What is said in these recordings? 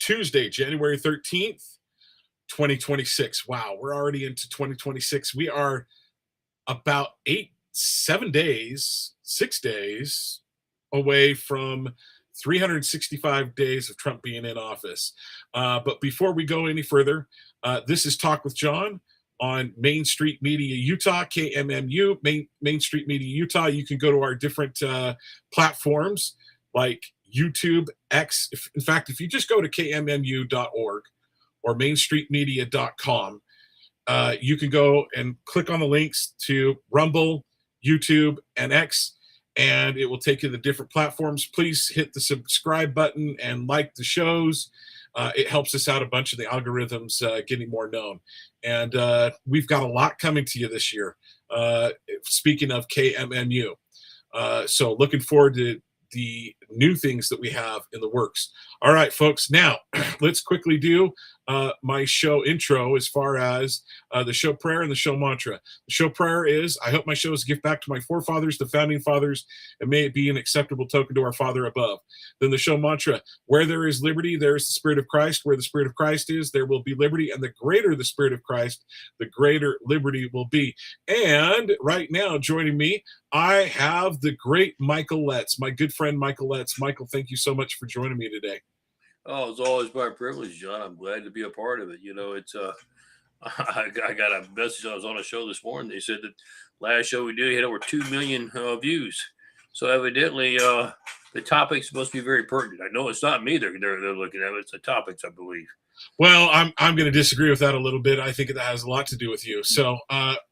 Tuesday, January 13th, 2026. Wow, we're already into 2026. We are about 6 days away from 365 days of Trump being in office. But before we go any further, this is Talk with Jon on Main Street Media Utah, KMMU, Main Street Media Utah. You can go to our different platforms like YouTube, X. In fact, if you just go to kmmu.org or mainstreetmedia.com, you can go and click on the links to Rumble, YouTube, and X, and it will take you to the different platforms. Please hit the subscribe button and like the shows. It helps us out a bunch of the algorithms getting more known. And we've got a lot coming to you this year. Speaking of KMMU. So looking forward to the new things that we have in the works. All right, folks, now let's quickly do my show intro as far as the show prayer and the show mantra. The show prayer is, I hope my show is a gift back to my forefathers, the founding fathers, and may it be an acceptable token to our Father above. Then the show mantra, where there is liberty, there is the Spirit of Christ. Where the Spirit of Christ is, there will be liberty, and the greater the Spirit of Christ, the greater liberty will be. And right now, joining me, I have the great Michael Letts, my good friend Michael Letts. Michael, thank you so much for joining me today. Oh, it's always my privilege, John. I'm glad to be a part of it. You know, it's I got a message. I was on a show this morning. They said that last show we did had over 2 million views. So evidently, the topics must be very pertinent. I know it's not me they're looking at. It's the topics, I believe. Well, I'm going to disagree with that a little bit. I think that has a lot to do with you. So,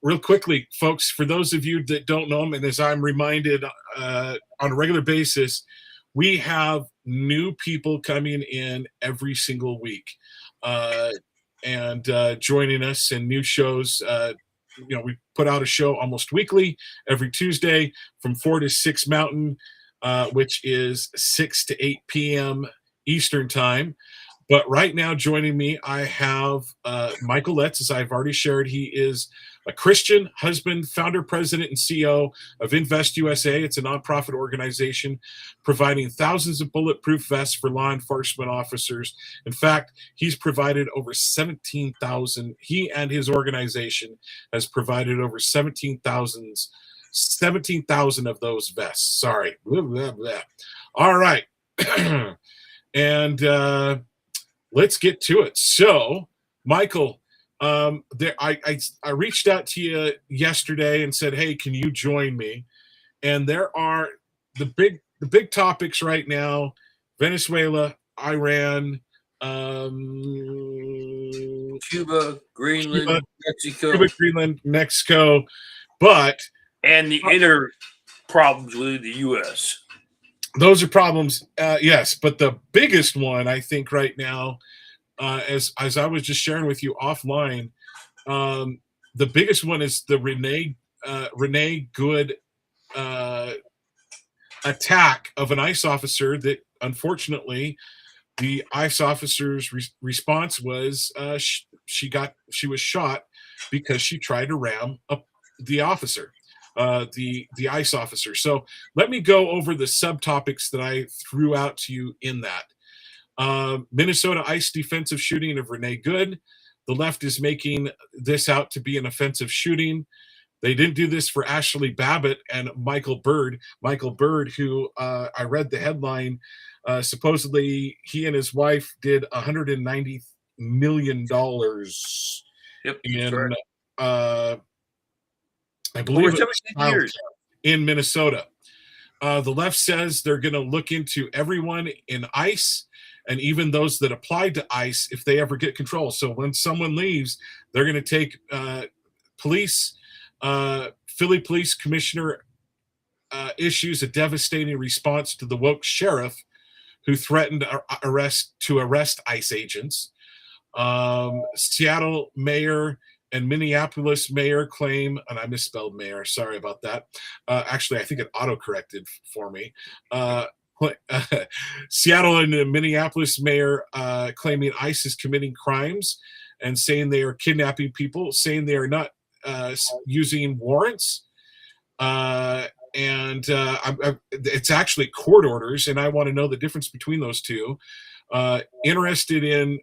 real quickly, folks, for those of you that don't know them, and as I'm reminded on a regular basis, we have new people coming in every single week and joining us in new shows. We put out a show almost weekly, every Tuesday from 4 to 6 Mountain, which is 6 to 8 p.m. Eastern Time. But right now, joining me, I have Michael Letts, as I've already shared. He is a Christian husband, founder, president, and CEO of Invest USA. It's a nonprofit organization providing thousands of bulletproof vests for law enforcement officers. In fact, he's provided over 17,000. He and his organization has provided over 17,000 of those vests. Sorry. Blah, blah, blah. All right. And let's get to it. So, Michael, I reached out to you yesterday and said, "Hey, can you join me?" And there are the big topics right now: Venezuela, Iran, Cuba, Greenland, Mexico, and the inner problems with the U.S. Those are problems, yes. But the biggest one, I think, right now, as I was just sharing with you offline, the biggest one is the Renee Good attack of an ICE officer. That unfortunately, the ICE officer's response was she was shot because she tried to ram up the officer. The ICE officer. So let me go over the subtopics that I threw out to you in that. Minnesota ICE defensive shooting of Renee Good. The left is making this out to be an offensive shooting. They didn't do this for Ashley Babbitt and Michael Byrd. Michael Byrd, who I read the headline, supposedly he and his wife did $190 million in I believe in Minnesota. The left says they're going to look into everyone in ICE and even those that applied to ICE if they ever get control. So when someone leaves, they're going to take police. Philly Police Commissioner issues a devastating response to the woke sheriff who threatened to arrest ICE agents. Seattle mayor and Minneapolis mayor claim, and I misspelled mayor, sorry about that. Actually, I think it auto-corrected for me. Seattle and Minneapolis mayor claiming ICE is committing crimes and saying they are kidnapping people, saying they are not using warrants. It's actually court orders, and I want to know the difference between those two. interested in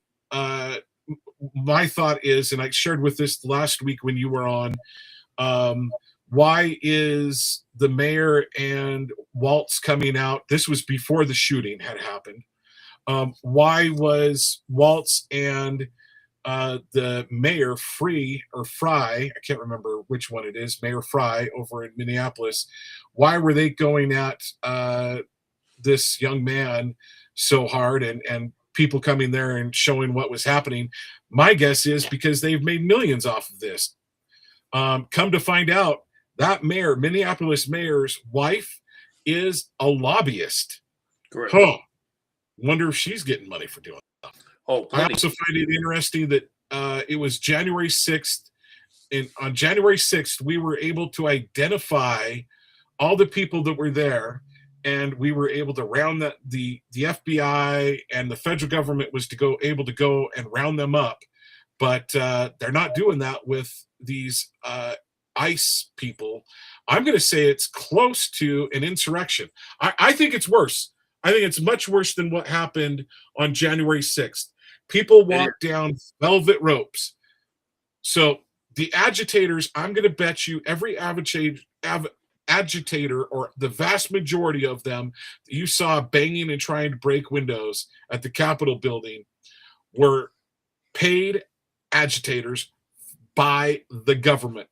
my thought is, and I shared with this last week when you were on, why is the mayor and Waltz coming out? This was before the shooting had happened. Why was Waltz and the mayor Free or Fry, I can't remember which one it is, Mayor Fry over in Minneapolis, why were they going at this young man so hard, and people coming there and showing what was happening? My guess is because they've made millions off of this. Come to find out, that mayor, Minneapolis mayor's wife, is a lobbyist. Correct. Huh. Wonder if she's getting money for doing that. Oh, I also find it interesting that it was January 6th. And on January 6th, we were able to identify all the people that were there, and we were able to round the FBI and the federal government was able to go and round them up. But they're not doing that with these ICE people. I'm going to say it's close to an insurrection. I think it's worse. I think it's much worse than what happened on January 6th. People walked down velvet ropes. So the agitators, I'm going to bet you every agitator, or the vast majority of them that you saw banging and trying to break windows at the Capitol building, were paid agitators by the government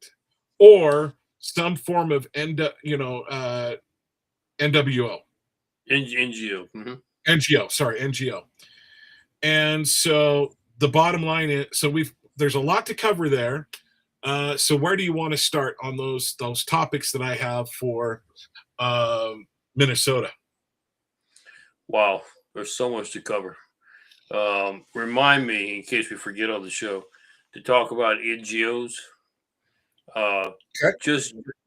or some form of NWO. NGO. Mm-hmm. NGO. And so the bottom line is, there's a lot to cover there. So where do you want to start on those topics that I have for Minnesota? Wow, there's so much to cover. Remind me, in case we forget on the show, to talk about NGOs. Okay.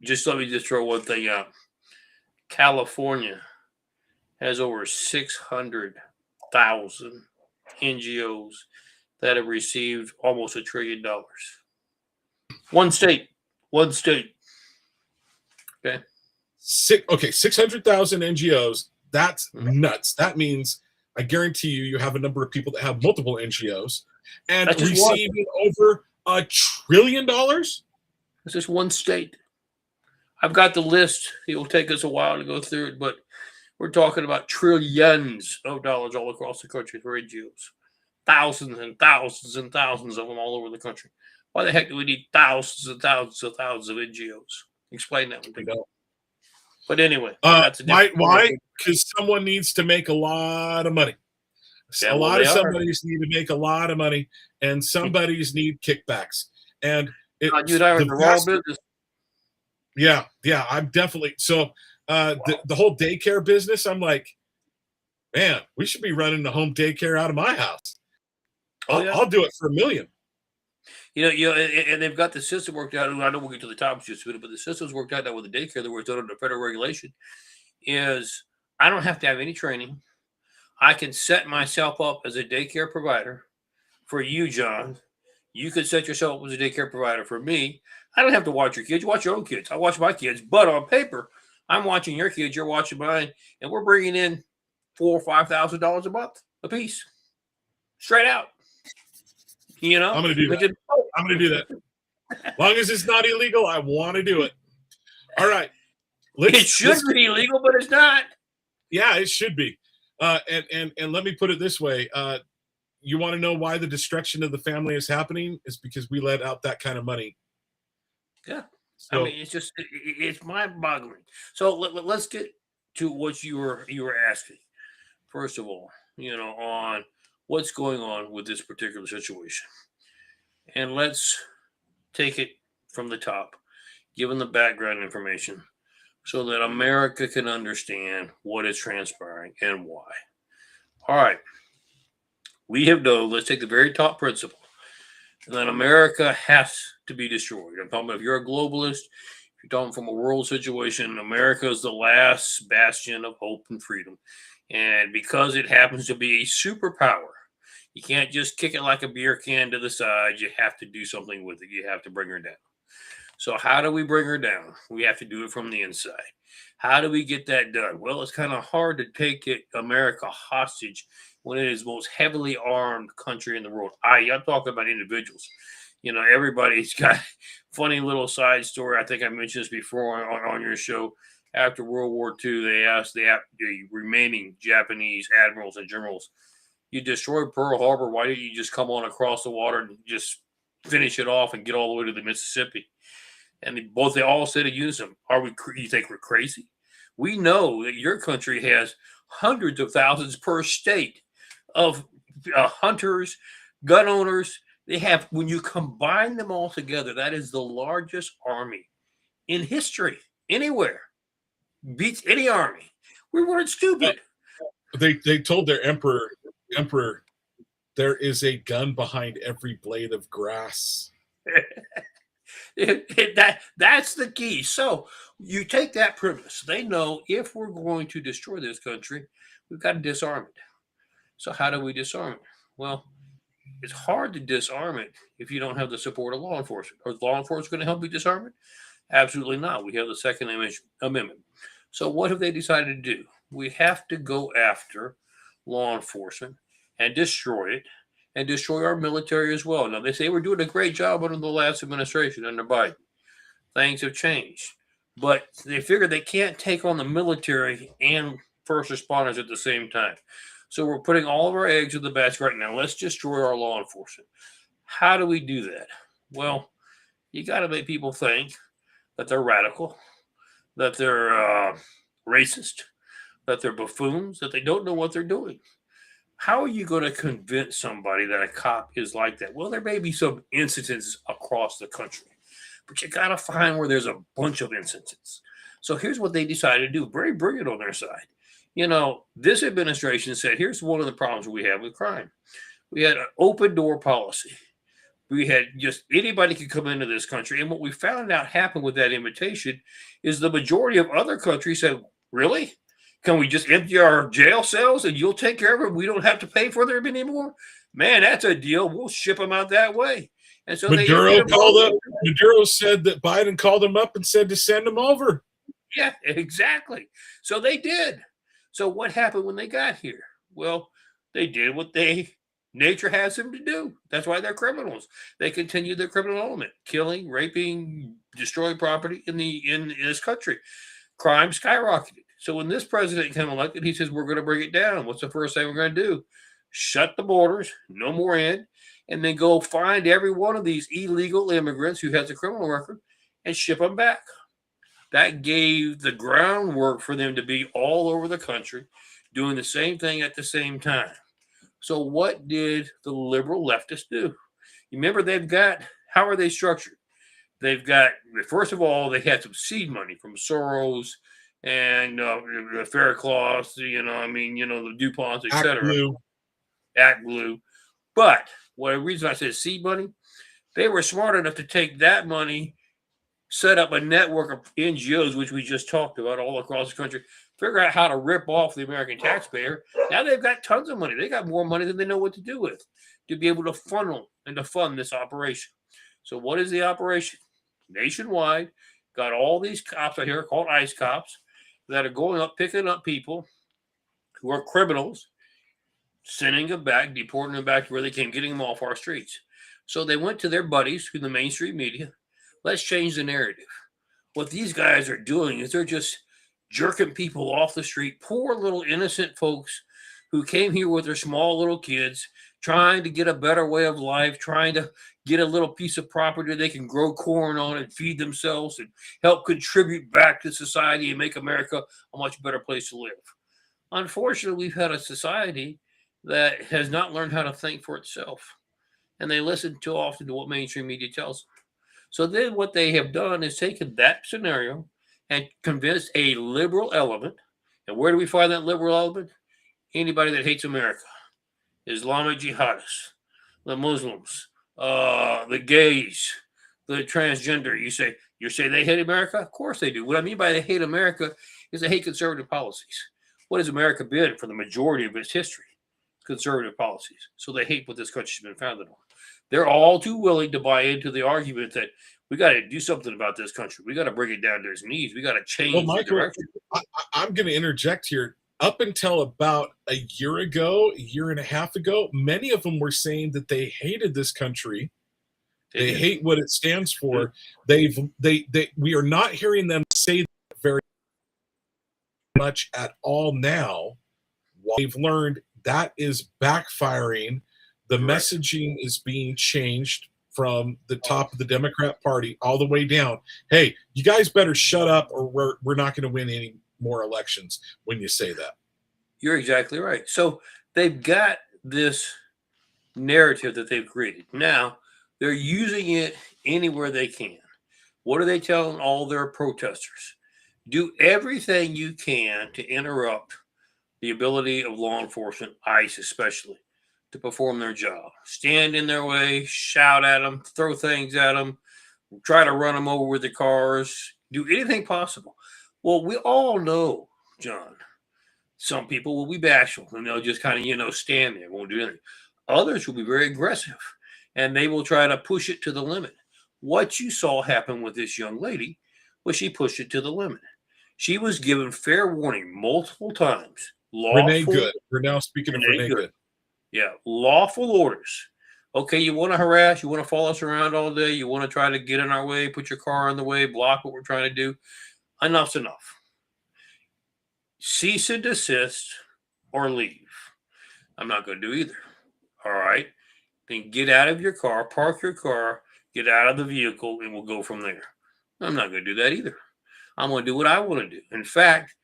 Just let me just throw one thing out. California has over 600,000 NGOs that have received almost $1 trillion. One state. Okay. 600,000 NGOs. That's nuts. That means I guarantee you have a number of people that have multiple NGOs and receiving over $1 trillion. It's just one state. I've got the list. It will take us a while to go through it, but we're talking about trillions of dollars all across the country for NGOs. Thousands and thousands and thousands of them all over the country. Why the heck do we need thousands and thousands of NGOs? Explain that one to me. But anyway, that's why? Because someone needs to make a lot of money. Yeah, somebody's need to make a lot of money, and somebody's need kickbacks. And you and I are in the wrong business. Yeah, I'm definitely so. The whole daycare business, I'm like, man, we should be running the home daycare out of my house. I'll do it for $1 million. And they've got the system worked out. I know we'll get to the topics just a minute, but the system's worked out now with the daycare that was done under federal regulation. Is I don't have to have any training. I can set myself up as a daycare provider for you, John. You could set yourself up as a daycare provider for me. I don't have to watch your kids. You watch your own kids. I watch my kids, but on paper, I'm watching your kids. You're watching mine, and we're bringing in $4,000 or $5,000 a month a piece, straight out. I'm going to do that. I'm going to do that. As long as it's not illegal, I want to do it. All right. It should be illegal, but it's not. Yeah, it should be. And let me put it this way. You want to know why the destruction of the family is happening? It's because we let out that kind of money. Yeah. So, it's mind-boggling. So let's get to what you were asking. First of all, on what's going on with this particular situation. And let's take it from the top, given the background information, so that America can understand what is transpiring and why. All right. We have known, let's take the very top principle, that America has to be destroyed. I'm talking about if you're a globalist, if you're talking from a world situation, America is the last bastion of hope and freedom. And because it happens to be a superpower, you can't just kick it like a beer can to the side. You have to do something with it. You have to bring her down. So how do we bring her down? We have to do it from the inside. How do we get that done? Well, it's kind of hard to take America hostage when it is the most heavily armed country in the world. I'm talking about individuals. Everybody's got funny little side story. I think I mentioned this before on your show. After World War II, they asked the remaining Japanese admirals and generals, "You destroyed Pearl Harbor. Why didn't you just come on across the water and just finish it off and get all the way to the Mississippi?" And they all said in unison, you think we're crazy? We know that your country has hundreds of thousands per state of hunters, gun owners. They have, when you combine them all together, that is the largest army in history anywhere. Beats any army. We weren't stupid. They told their emperor, there is a gun behind every blade of grass. That's the key. So you take that premise. They know if we're going to destroy this country, we've got to disarm it. So how do we disarm it? Well, it's hard to disarm it if you don't have the support of law enforcement. Are law enforcement going to help you disarm it? Absolutely not. We have the Second Amendment. So what have they decided to do? We have to go after law enforcement and destroy it, and destroy our military as well. Now, they say we're doing a great job under the last administration, under Biden. Things have changed. But they figure they can't take on the military and first responders at the same time. So we're putting all of our eggs in the basket right now. Let's destroy our law enforcement. How do we do that? Well, you got to make people think that they're radical, that they're racist, that they're buffoons, that they don't know what they're doing. How are you going to convince somebody that a cop is like that? Well, there may be some instances across the country, but you got to find where there's a bunch of instances. So here's what they decided to do. Very brilliant on their side. This administration said, here's one of the problems we have with crime. We had an open door policy. We had just anybody could come into this country. And what we found out happened with that invitation is the majority of other countries said, really? Can we just empty our jail cells and you'll take care of it? We don't have to pay for them anymore. Man, that's a deal. We'll ship them out that way. And so Maduro said that Biden called him up and said to send them over. Yeah, exactly. So they did. So what happened when they got here? Well, they did what nature has them to do. That's why they're criminals. They continue their criminal element, killing, raping, destroying property in this country. Crime skyrocketed. So when this president came elected, he says, we're going to bring it down. What's the first thing we're going to do? Shut the borders, no more in, and then go find every one of these illegal immigrants who has a criminal record and ship them back. That gave the groundwork for them to be all over the country doing the same thing at the same time. So what did the liberal leftists do? You remember how are they structured? They've got, first of all, they had some seed money from Soros and the Faircloths, the DuPonts, etc. Act Blue. But the reason I said seed money, they were smart enough to take that money, set up a network of NGOs, which we just talked about all across the country, figure out how to rip off the American taxpayer. Now they've got tons of money. They got more money than they know what to do with to be able to funnel and to fund this operation. So what is the operation? Nationwide, got all these cops out here called ICE cops that are going up, picking up people who are criminals, sending them back, deporting them back to where they came, getting them off our streets. So they went to their buddies through the mainstream media. Let's change the narrative. What these guys are doing is they're just jerking people off the street, poor little innocent folks who came here with their small little kids, trying to get a better way of life, trying to get a little piece of property they can grow corn on and feed themselves and help contribute back to society and make America a much better place to live. Unfortunately, we've had a society that has not learned how to think for itself, and they listen too often to what mainstream media tells them. So then what they have done is taken that scenario and convinced a liberal element. And where do we find that liberal element? Anybody that hates America. Islamic jihadists, the Muslims, the gays, the transgender. You say they hate America? Of course they do. What I mean by they hate America is they hate conservative policies. What has America been for the majority of its history? conservative policies. So they hate what this country's been founded on. They're all too willing to buy into the argument that we got to do something about this country. We got to bring it down to its knees. We got to change Well, the Michael, direction. I'm going to interject here. Up until about a year ago, a year and a half ago, many of them were saying that they hated this country. They hate what it stands for. We are not hearing them say that very much at all now. They've learned that is backfiring. The messaging is being changed from the top of the Democrat Party all the way down. Hey, you guys better shut up, or we're not going to win any more elections when you say that. You're exactly right. So they've got this narrative that they've created. Now they're using it anywhere they can. What are they telling all their protesters? Do everything you can to interrupt the ability of law enforcement, ICE especially, to perform their job. Stand in their way, shout at them, throw things at them, try to run them over with the cars, do anything possible. Well, we all know, John, some people will be bashful and they'll just kind of, stand there, won't do anything. Others will be very aggressive and they will try to push it to the limit. What you saw happen with this young lady was she pushed it to the limit. She was given fair warning multiple times. Renee Good. We're now speaking of Renee Good. Yeah, lawful orders. Okay, you want to harass, you want to follow us around all day, you want to try to get in our way, put your car in the way, block what we're trying to do. Enough's enough. Cease and desist or leave. I'm not going to do either. All right. Then get out of your car, park your car, get out of the vehicle, and we'll go from there. I'm not going to do that either. I'm going to do what I want to do. In fact,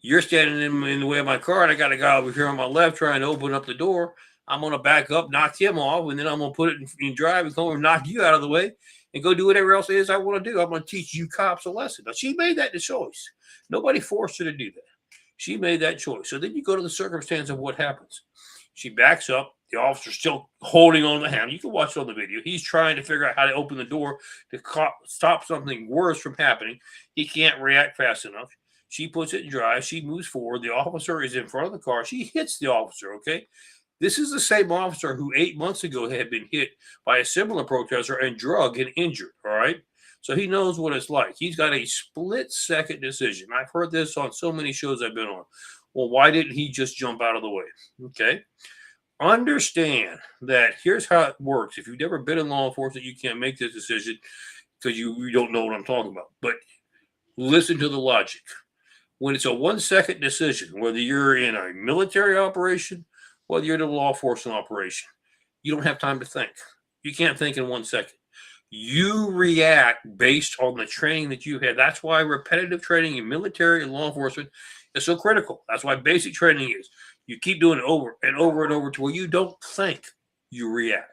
you're standing in the way of my car, and I got a guy over here on my left trying to open up the door. I'm going to back up, knock him off, and then I'm going to put it in drive and come over and knock you out of the way and go do whatever else it is I want to do. I'm going to teach you cops a lesson. Now, she made that choice. Nobody forced her to do that. She made that choice. So then you go to the circumstance of what happens. She backs up. The officer's still holding on the handle. You can watch it on the video. He's trying to figure out how to open the door to stop something worse from happening. He can't react fast enough. She puts it in drive. She moves forward. The officer is in front of the car. She hits the officer, okay? This is the same officer who 8 months ago had been hit by a similar protester and drugged and injured, all right? So he knows what it's like. He's got a split-second decision. I've heard this on so many shows I've been on. Well, why didn't he just jump out of the way? Okay? Understand that here's how it works. If you've never been in law enforcement, you can't make this decision because you don't know what I'm talking about. But listen to the logic. When it's a 1 second decision, whether you're in a military operation, whether you're in a law enforcement operation, you don't have time to think. You can't think in 1 second. You react based on the training that you had. That's why repetitive training in military and law enforcement is so critical. That's why basic training is. You keep doing it over and over and over to where you don't think, you react.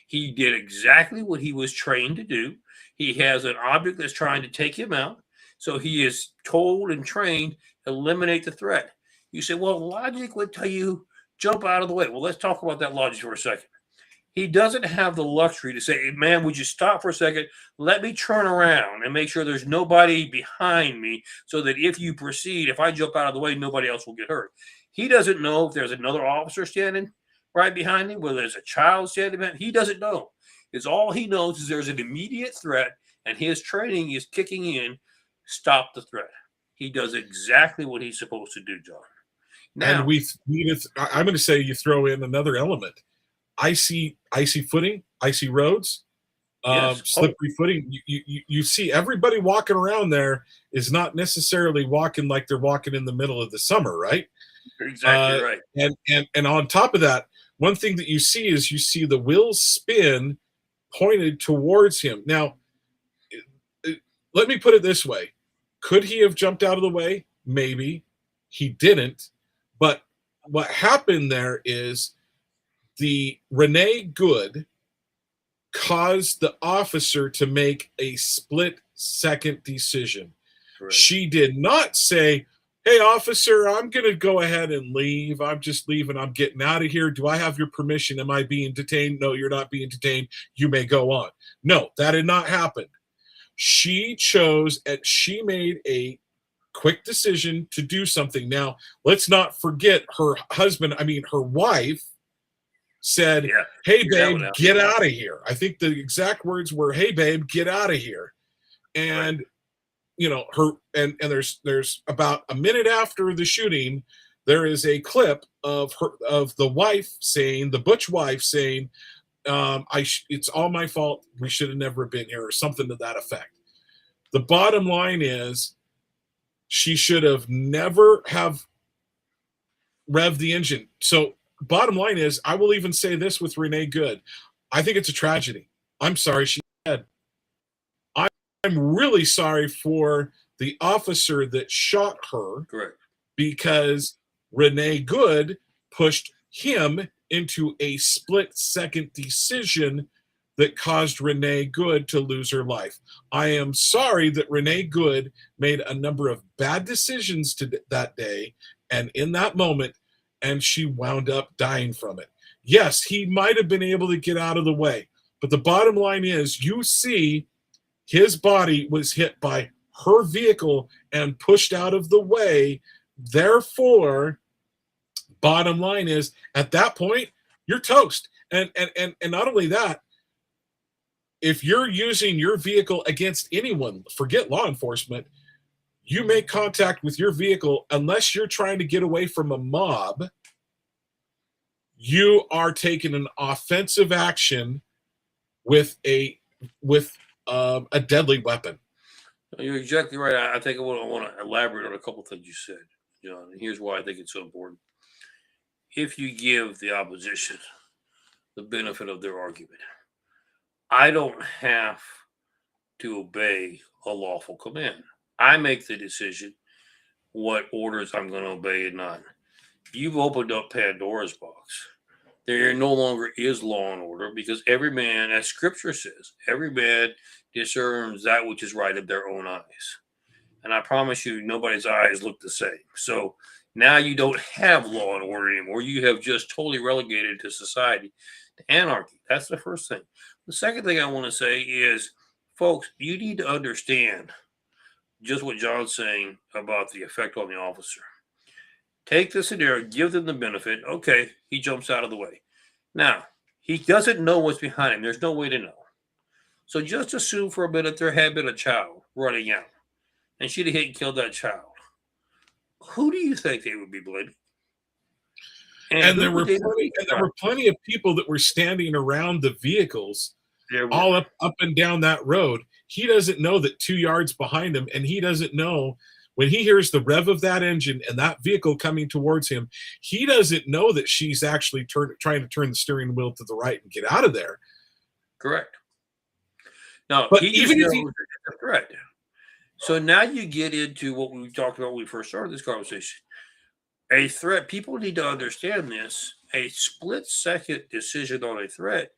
He did exactly what he was trained to do. He has an object that's trying to take him out. So he is told and trained, eliminate the threat. You say, well, logic would tell you jump out of the way. Well, let's talk about that logic for a second. He doesn't have the luxury to say, hey, man, would you stop for a second? Let me turn around and make sure there's nobody behind me so that if you proceed, if I jump out of the way, nobody else will get hurt. He doesn't know if there's another officer standing right behind him, whether there's a child standing behind him. He doesn't know. It's all he knows is there's an immediate threat, and his training is kicking in. Stop the threat. He does exactly what he's supposed to do, John. Now, and I'm going to say you throw in another element. Icy footing, icy roads, slippery footing. You see everybody walking around there is not necessarily walking like they're walking in the middle of the summer, right? You're exactly right. And on top of that, one thing that you see the wheels spin pointed towards him. Now, let me put it this way. Could he have jumped out of the way? Maybe. He didn't. But what happened there is the Renee Good caused the officer to make a split-second decision. Correct. She did not say, hey, officer, I'm going to go ahead and leave. I'm just leaving. I'm getting out of here. Do I have your permission? Am I being detained? No, you're not being detained. You may go on. No, that did not happen. She chose and she made a quick decision to do something. Now, let's not forget her husband, her wife, said, Yeah. "Hey, Figure that babe, one out. get out of here." I think the exact words were, "Hey, babe, get out of here." Right. And her, and there's about a minute after the shooting, there is a clip of the wife saying, the butch wife saying, it's all my fault. We should have never been here, or something to that effect. The bottom line is, she should have never have revved the engine. So bottom line is, I will even say this with Renee Good. I think it's a tragedy. I'm sorry she's dead. I'm really sorry for the officer that shot her. Correct. Because Renee Good pushed him into a split-second decision that caused Renee Good to lose her life. I am sorry that Renee Good made a number of bad decisions that day and in that moment, and she wound up dying from it. Yes, he might have been able to get out of the way, but the bottom line is, you see his body was hit by her vehicle and pushed out of the way. Therefore, bottom line is, at that point, you're toast. And not only that, if you're using your vehicle against anyone, forget law enforcement, you make contact with your vehicle, unless you're trying to get away from a mob, you are taking an offensive action with a deadly weapon. You're exactly right. I think I want to elaborate on a couple things you said, John. And here's why I think it's so important. If you give the opposition the benefit of their argument, I don't have to obey a lawful command. I make the decision what orders I'm going to obey and not. You've opened up Pandora's box. There no longer is law and order, because every man, as scripture says, every man discerns that which is right in their own eyes. And I promise you, nobody's eyes look the same. So now you don't have law and order anymore. You have just totally relegated to society, to anarchy. That's the first thing. The second thing I want to say is, folks, you need to understand just what John's saying about the effect on the officer. Take the scenario, give them the benefit. Okay, he jumps out of the way. Now, he doesn't know what's behind him. There's no way to know. So just assume for a minute there had been a child running out, and she'd have hit and killed that child. Who do you think they would be blaming? And there were plenty of people that were standing around the vehicles, all up and down that road. He doesn't know that 2 yards behind him, and he doesn't know, when he hears the rev of that engine and that vehicle coming towards him, he doesn't know that she's actually trying to turn the steering wheel to the right and get out of there. Correct. Now, but he just knows it's a threat. So now you get into what we talked about when we first started this conversation. A threat, people need to understand this. A split-second decision on a threat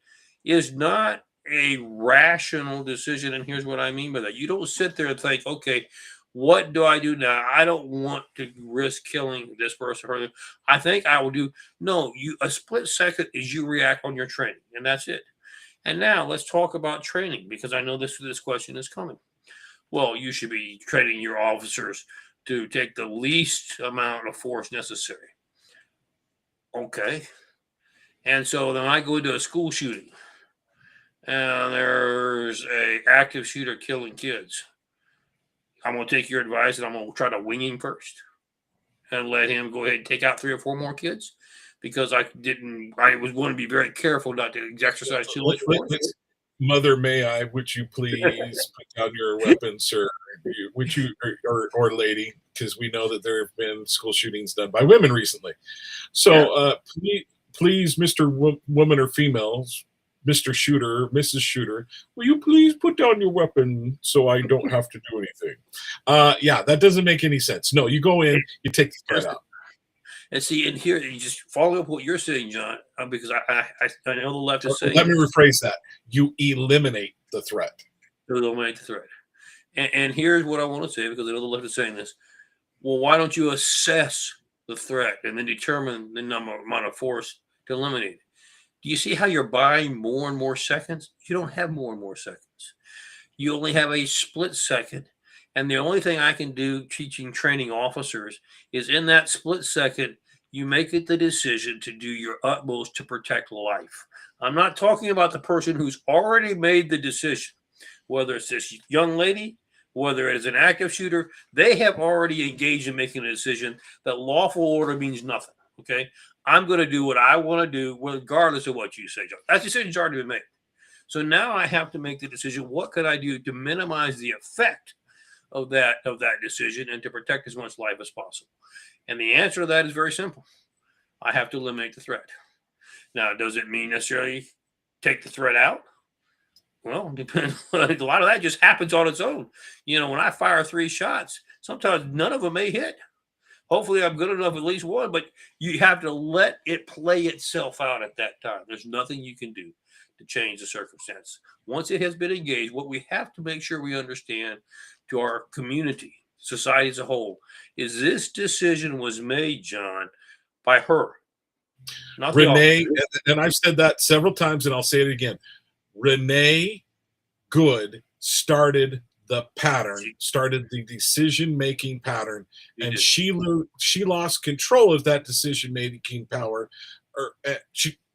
is not a rational decision. And here's what I mean by that. You don't sit there and think, okay, what do I do now? I don't want to risk killing this person. Or I think I will do. No, a split second is you react on your training, and that's it. And now let's talk about training, because I know this question is coming. Well, you should be training your officers to take the least amount of force necessary. Okay. And so then I go into a school shooting, and there's a active shooter killing kids. I'm going to take your advice, and I'm going to try to wing him first and let him go ahead and take out 3 or 4 more kids, because I was going to be very careful not to exercise too much force. Mother, may I, would you please put down your weapon, sir? Would you, or lady, because we know that there have been school shootings done by women recently. So please, Mr. Woman or females, Mr. Shooter, Mrs. Shooter, will you please put down your weapon so I don't have to do anything? Yeah, that doesn't make any sense. No, you go in, you take the threat out. And see, and here, you just follow up what you're saying, John, because I know the left is saying. Let me rephrase that. You eliminate the threat. You eliminate the threat. And here's what I want to say, because I know the left is saying this. Well, why don't you assess the threat and then determine the amount of force to eliminate it? Do you see how you're buying more and more seconds? You don't have more and more seconds. You only have a split second. And the only thing I can do teaching training officers is, in that split second, you make it the decision to do your utmost to protect life. I'm not talking about the person who's already made the decision, whether it's this young lady, whether it is an active shooter, they have already engaged in making a decision that lawful order means nothing. Okay. I'm going to do what I want to do, regardless of what you say, John. That decision's already been made. So now I have to make the decision. What could I do to minimize the effect of that decision and to protect as much life as possible? And the answer to that is very simple. I have to eliminate the threat. Now, does it mean necessarily take the threat out? Well, depends. A lot of that just happens on its own. When I fire 3 shots, sometimes none of them may hit. Hopefully, I'm good enough at least one, but you have to let it play itself out at that time. There's nothing you can do to change the circumstance. Once it has been engaged, what we have to make sure we understand to our community, society as a whole, is this decision was made, John, by her. Not Renee, and I've said that several times, and I'll say it again. Renee Good started the pattern, started the decision-making pattern, and she lost control of that decision-making power.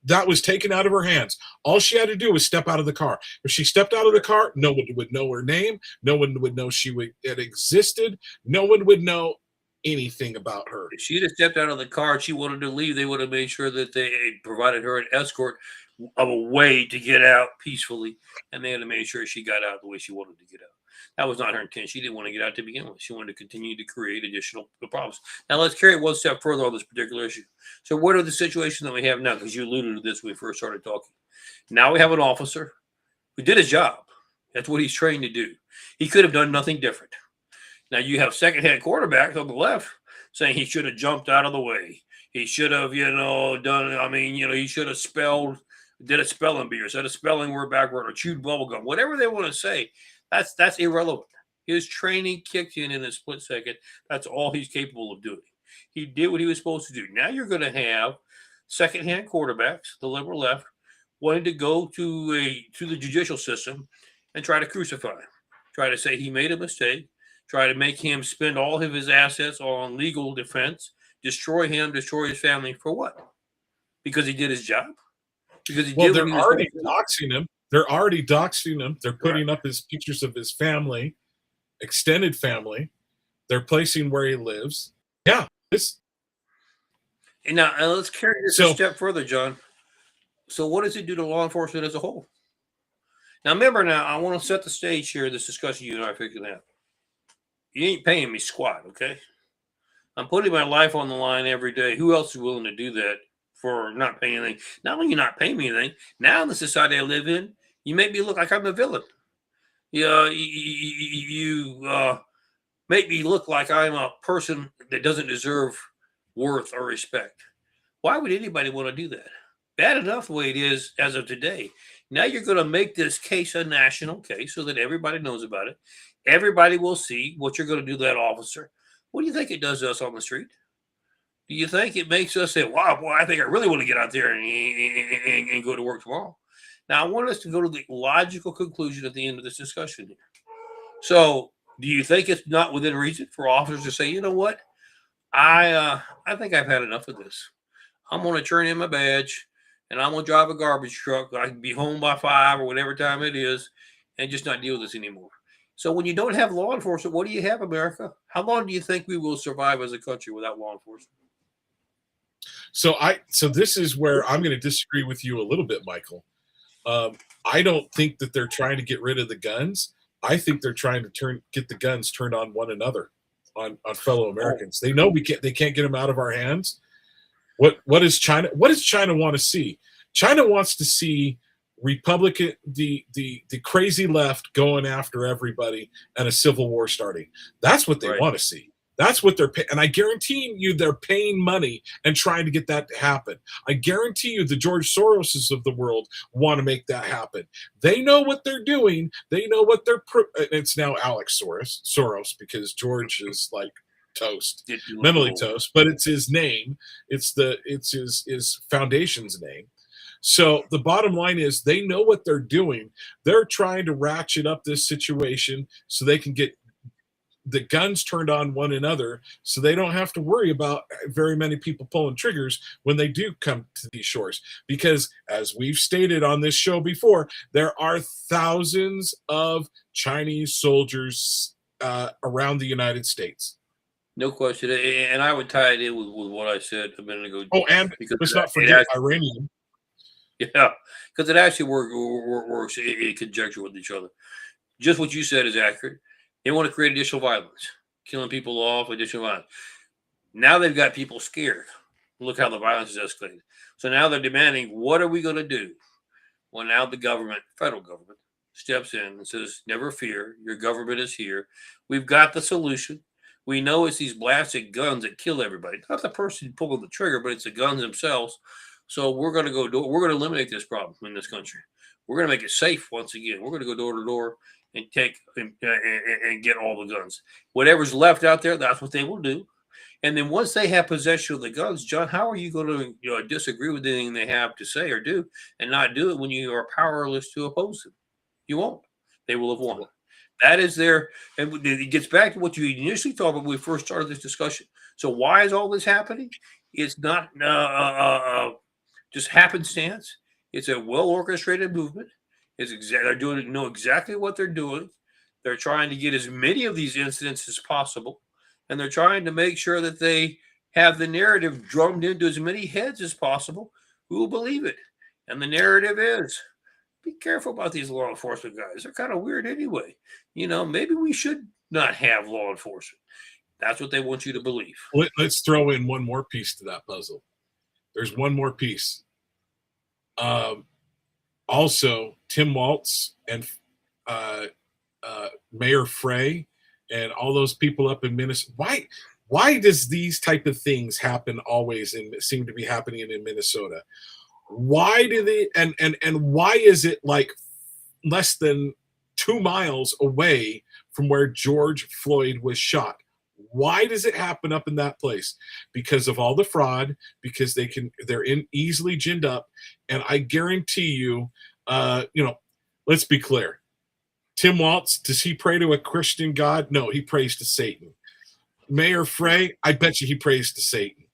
That was taken out of her hands. All she had to do was step out of the car. If she stepped out of the car, no one would know her name. No one would know it existed. No one would know anything about her. If she'd have stepped out of the car and she wanted to leave, they would have made sure that they provided her an escort of a way to get out peacefully, and they had to make sure she got out the way she wanted to get out. That was not her intent. She didn't want to get out to begin with. She wanted to continue to create additional problems. Now let's carry it one step further on this particular issue. So what are the situations that we have now? Because you alluded to this when we first started talking. Now we have an officer who did his job. That's what he's trained to do. He could have done nothing different. Now you have second-hand quarterbacks on the left saying he should have jumped out of the way. He should have, he should have did a spelling bee or said a spelling word backward or chewed bubblegum, whatever they want to say. That's irrelevant. His training kicked in a split second. That's all he's capable of doing. He did what he was supposed to do. Now you're going to have second-hand quarterbacks, the liberal left, wanting to go to the judicial system and try to crucify him, try to say he made a mistake, try to make him spend all of his assets on legal defense, destroy him, destroy his family for what? Because he did his job? Because they're already doxing him. They're already doxing him. They're putting up his pictures of his family, extended family. They're placing where he lives. Yeah. And now let's carry this a step further, John. So what does it do to law enforcement as a whole? Now, remember I want to set the stage here, this discussion you and I are fixing to have. You ain't paying me squat, okay? I'm putting my life on the line every day. Who else is willing to do that for not paying anything? Not only you not paying me anything, now in the society I live in, you make me look like I'm the villain. You make me look like I'm a person that doesn't deserve worth or respect. Why would anybody want to do that? Bad enough the way it is as of today. Now you're going to make this case a national case so that everybody knows about it. Everybody will see what you're going to do to that officer. What do you think it does to us on the street? Do you think it makes us say, wow, boy, I think I really want to get out there and go to work tomorrow? Now, I want us to go to the logical conclusion at the end of this discussion here. So, do you think it's not within reason for officers to say, you know what? I think I've had enough of this. I'm going to turn in my badge, and I'm going to drive a garbage truck. I can be home by 5 or whatever time it is and just not deal with this anymore. So when you don't have law enforcement, what do you have, America? How long do you think we will survive as a country without law enforcement? So this is where I'm going to disagree with you a little bit, Michael. I don't think that they're trying to get rid of the guns. I think they're trying to get the guns turned on one another, on fellow Americans. They know they can't get them out of our hands. What does China want to see? China wants to see Republican, the crazy left going after everybody and a civil war starting. That's what they want to see. That's what they're paying. And I guarantee you they're paying money and trying to get that to happen. I guarantee you the George Soroses of the world want to make that happen. They know what they're doing. They know what it's now Alex Soros because George is like toast, mentally toast, but it's his name. It's his foundation's name. So the bottom line is they know what they're doing. They're trying to ratchet up this situation so they can get the guns turned on one another, so they don't have to worry about very many people pulling triggers when they do come to these shores. Because as we've stated on this show before, there are thousands of Chinese soldiers around the United States. No question. And I would tie it in with what I said a minute ago. Oh, and because let's not forget Iranian. Yeah, because it actually works in conjunction with each other. Just what you said is accurate. They want to create additional violence, killing people off, additional violence. Now they've got people scared. Look how the violence is escalating. So now they're demanding, what are we going to do? Well, now the government, federal government, steps in and says, never fear, your government is here. We've got the solution. We know it's these blasted guns that kill everybody. Not the person pulling the trigger, but it's the guns themselves. So we're going to go we're going to eliminate this problem in this country. We're going to make it safe once again. We're going to go door to door and take and get all the guns. Whatever's left out there, that's what they will do. And then once they have possession of the guns, John, how are you going to disagree with anything they have to say or do and not do it when you are powerless to oppose them? You won't. They will have won. That is their, and it gets back to what you initially thought when we first started this discussion. So why is all this happening? It's not just happenstance. It's a well-orchestrated movement. They're know exactly what they're doing. They're trying to get as many of these incidents as possible. And they're trying to make sure that they have the narrative drummed into as many heads as possible who will believe it. And the narrative is, be careful about these law enforcement guys. They're kind of weird anyway. Maybe we should not have law enforcement. That's what they want you to believe. Let's throw in one more piece to that puzzle. There's one more piece. Also, Tim Waltz and Mayor Frey and all those people up in Minnesota. Why does these type of things happen always and seem to be happening in Minnesota? Why do they and why is it like less than 2 miles away from where George Floyd was shot? Why does it happen up in that place? Because of all the fraud, because they're easily ginned up. And I guarantee you, let's be clear. Tim Waltz, does he pray to a Christian God? No, he prays to Satan. Mayor Frey, I bet you he prays to Satan.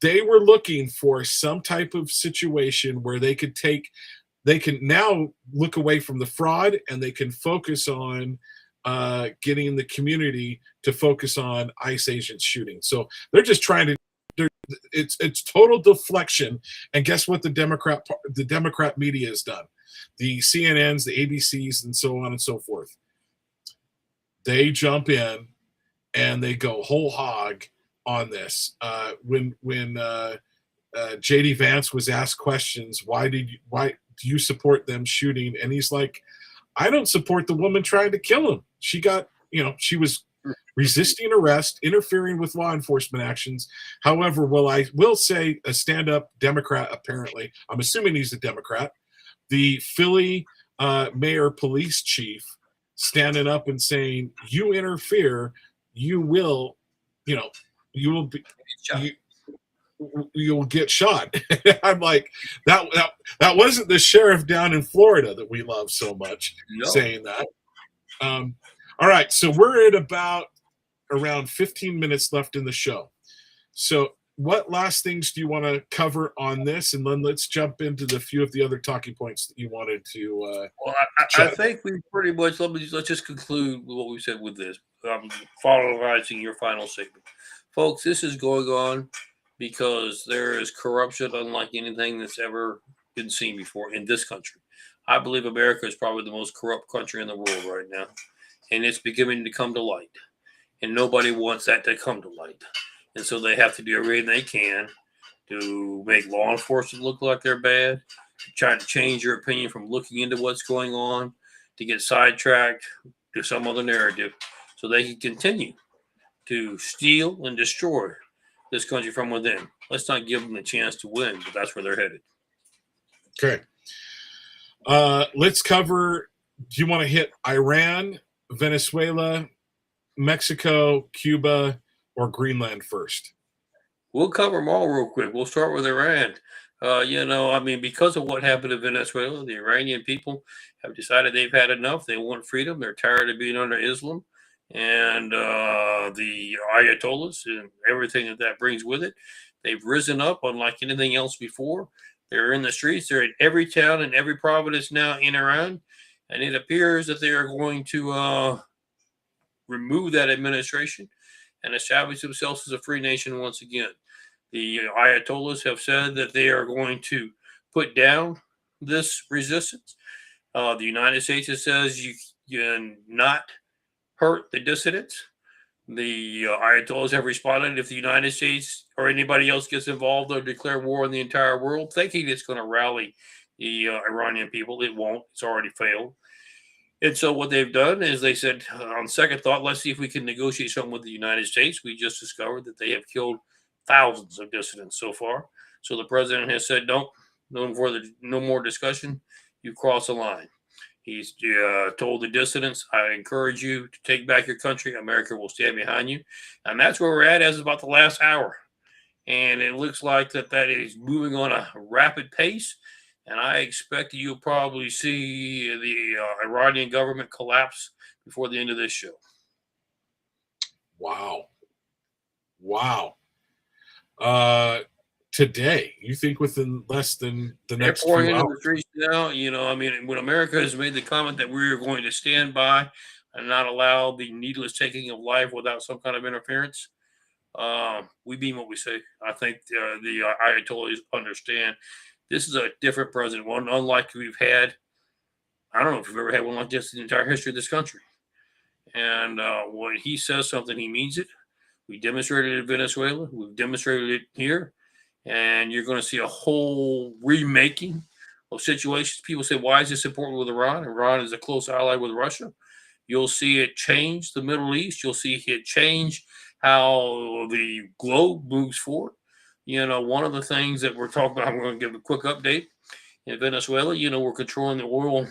They were looking for some type of situation where they can now look away from the fraud and they can focus on getting the community to focus on ICE agents shooting. So they're just trying to, it's total deflection. And guess what the Democrat media has done? The CNNs, the ABCs, and so on and so forth. They jump in and they go whole hog on this. When JD Vance was asked questions, why do you support them shooting? And he's like, I don't support the woman trying to kill him. She got, she was resisting arrest, interfering with law enforcement actions. However, I will say a stand-up Democrat, apparently, I'm assuming he's a Democrat, the Philly mayor police chief standing up and saying, you interfere, you will be, you'll get shot. I'm like, that wasn't the sheriff down in Florida that we love so much saying that. All right, so we're at around 15 minutes left in the show. So what last things do you want to cover on this? And then let's jump into the few of the other talking points that you wanted to well, I think we pretty much, let's just conclude with what we said with this. Following your final statement. Folks, this is going on because there is corruption unlike anything that's ever been seen before in this country. I believe America is probably the most corrupt country in the world right now. And it's beginning to come to light. And nobody wants that to come to light. And so they have to do everything they can to make law enforcement look like they're bad, trying to change your opinion from looking into what's going on, to get sidetracked to some other narrative so they can continue to steal and destroy this country from within. Let's not give them a chance to win, but that's where they're headed. Okay. Let's cover, do you want to hit Iran, Venezuela, Mexico, Cuba, or Greenland first? We'll cover them all real quick. We'll start with Iran. Because of what happened in Venezuela, the Iranian people have decided they've had enough. They want freedom. They're tired of being under Islam. and the Ayatollahs and everything that brings with it. They've risen up unlike anything else before. They're in the streets. They're in every town and every province now in Iran, and it appears that they are going to remove that administration and establish themselves as a free nation once again. The Ayatollahs have said that they are going to put down this resistance. The United States says you can not hurt the dissidents. The Ayatollahs have responded if the United States or anybody else gets involved, they'll declare war on the entire world, thinking it's going to rally the Iranian people. It won't. It's already failed. And so what they've done is they said, on second thought, let's see if we can negotiate something with the United States. We just discovered that they have killed thousands of dissidents so far. So the president has said, no more discussion. You cross the line. He's told the dissidents, I encourage you to take back your country. America will stand behind you. And that's where we're at as about the last hour. And it looks like that is moving on a rapid pace. And I expect you'll probably see the Iranian government collapse before the end of this show. Wow. Today, you think within less than the next few pouring into hours? the streets now. When America has made the comment that we are going to stand by and not allow the needless taking of life without some kind of interference, we mean what we say. I think the Ayatollahs understand this is a different president, one unlike we've had. I don't know if we've ever had one like this in the entire history of this country. And when he says something, he means it. We demonstrated it in Venezuela. We've demonstrated it here. And you're going to see a whole remaking of situations. People say, why is this important with Iran? Iran is a close ally with Russia. You'll see it change the Middle East. You'll see it change how the globe moves forward. One of the things that we're talking about, I'm going to give a quick update. In Venezuela, we're controlling the oil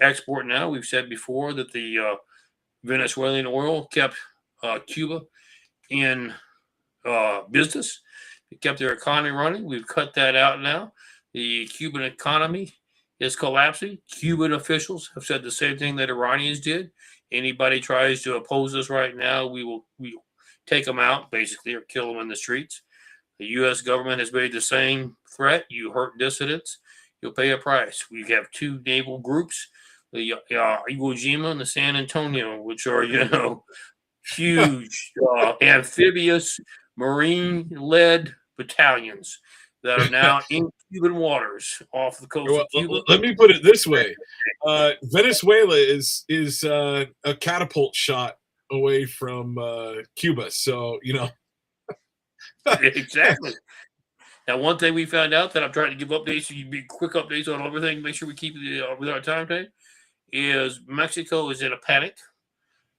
export now. We've said before that the Venezuelan oil kept Cuba in business. It kept their economy running. We've cut that out now. The Cuban economy is collapsing. Cuban officials have said the same thing that Iranians did. Anybody tries to oppose us right now, we will take them out, basically, or kill them in the streets. The U.S. government has made the same threat. You hurt dissidents, you'll pay a price. We have two naval groups, the Iwo Jima and the San Antonio, which are, huge amphibious marine-led battalions that are now in Cuban waters off the coast of Cuba. Let me put it this way: Venezuela is a catapult shot away from Cuba. So Exactly. Now, one thing we found out that I'm trying to give updates, you be quick updates on everything, make sure we keep it with our time frame, is Mexico is in a panic.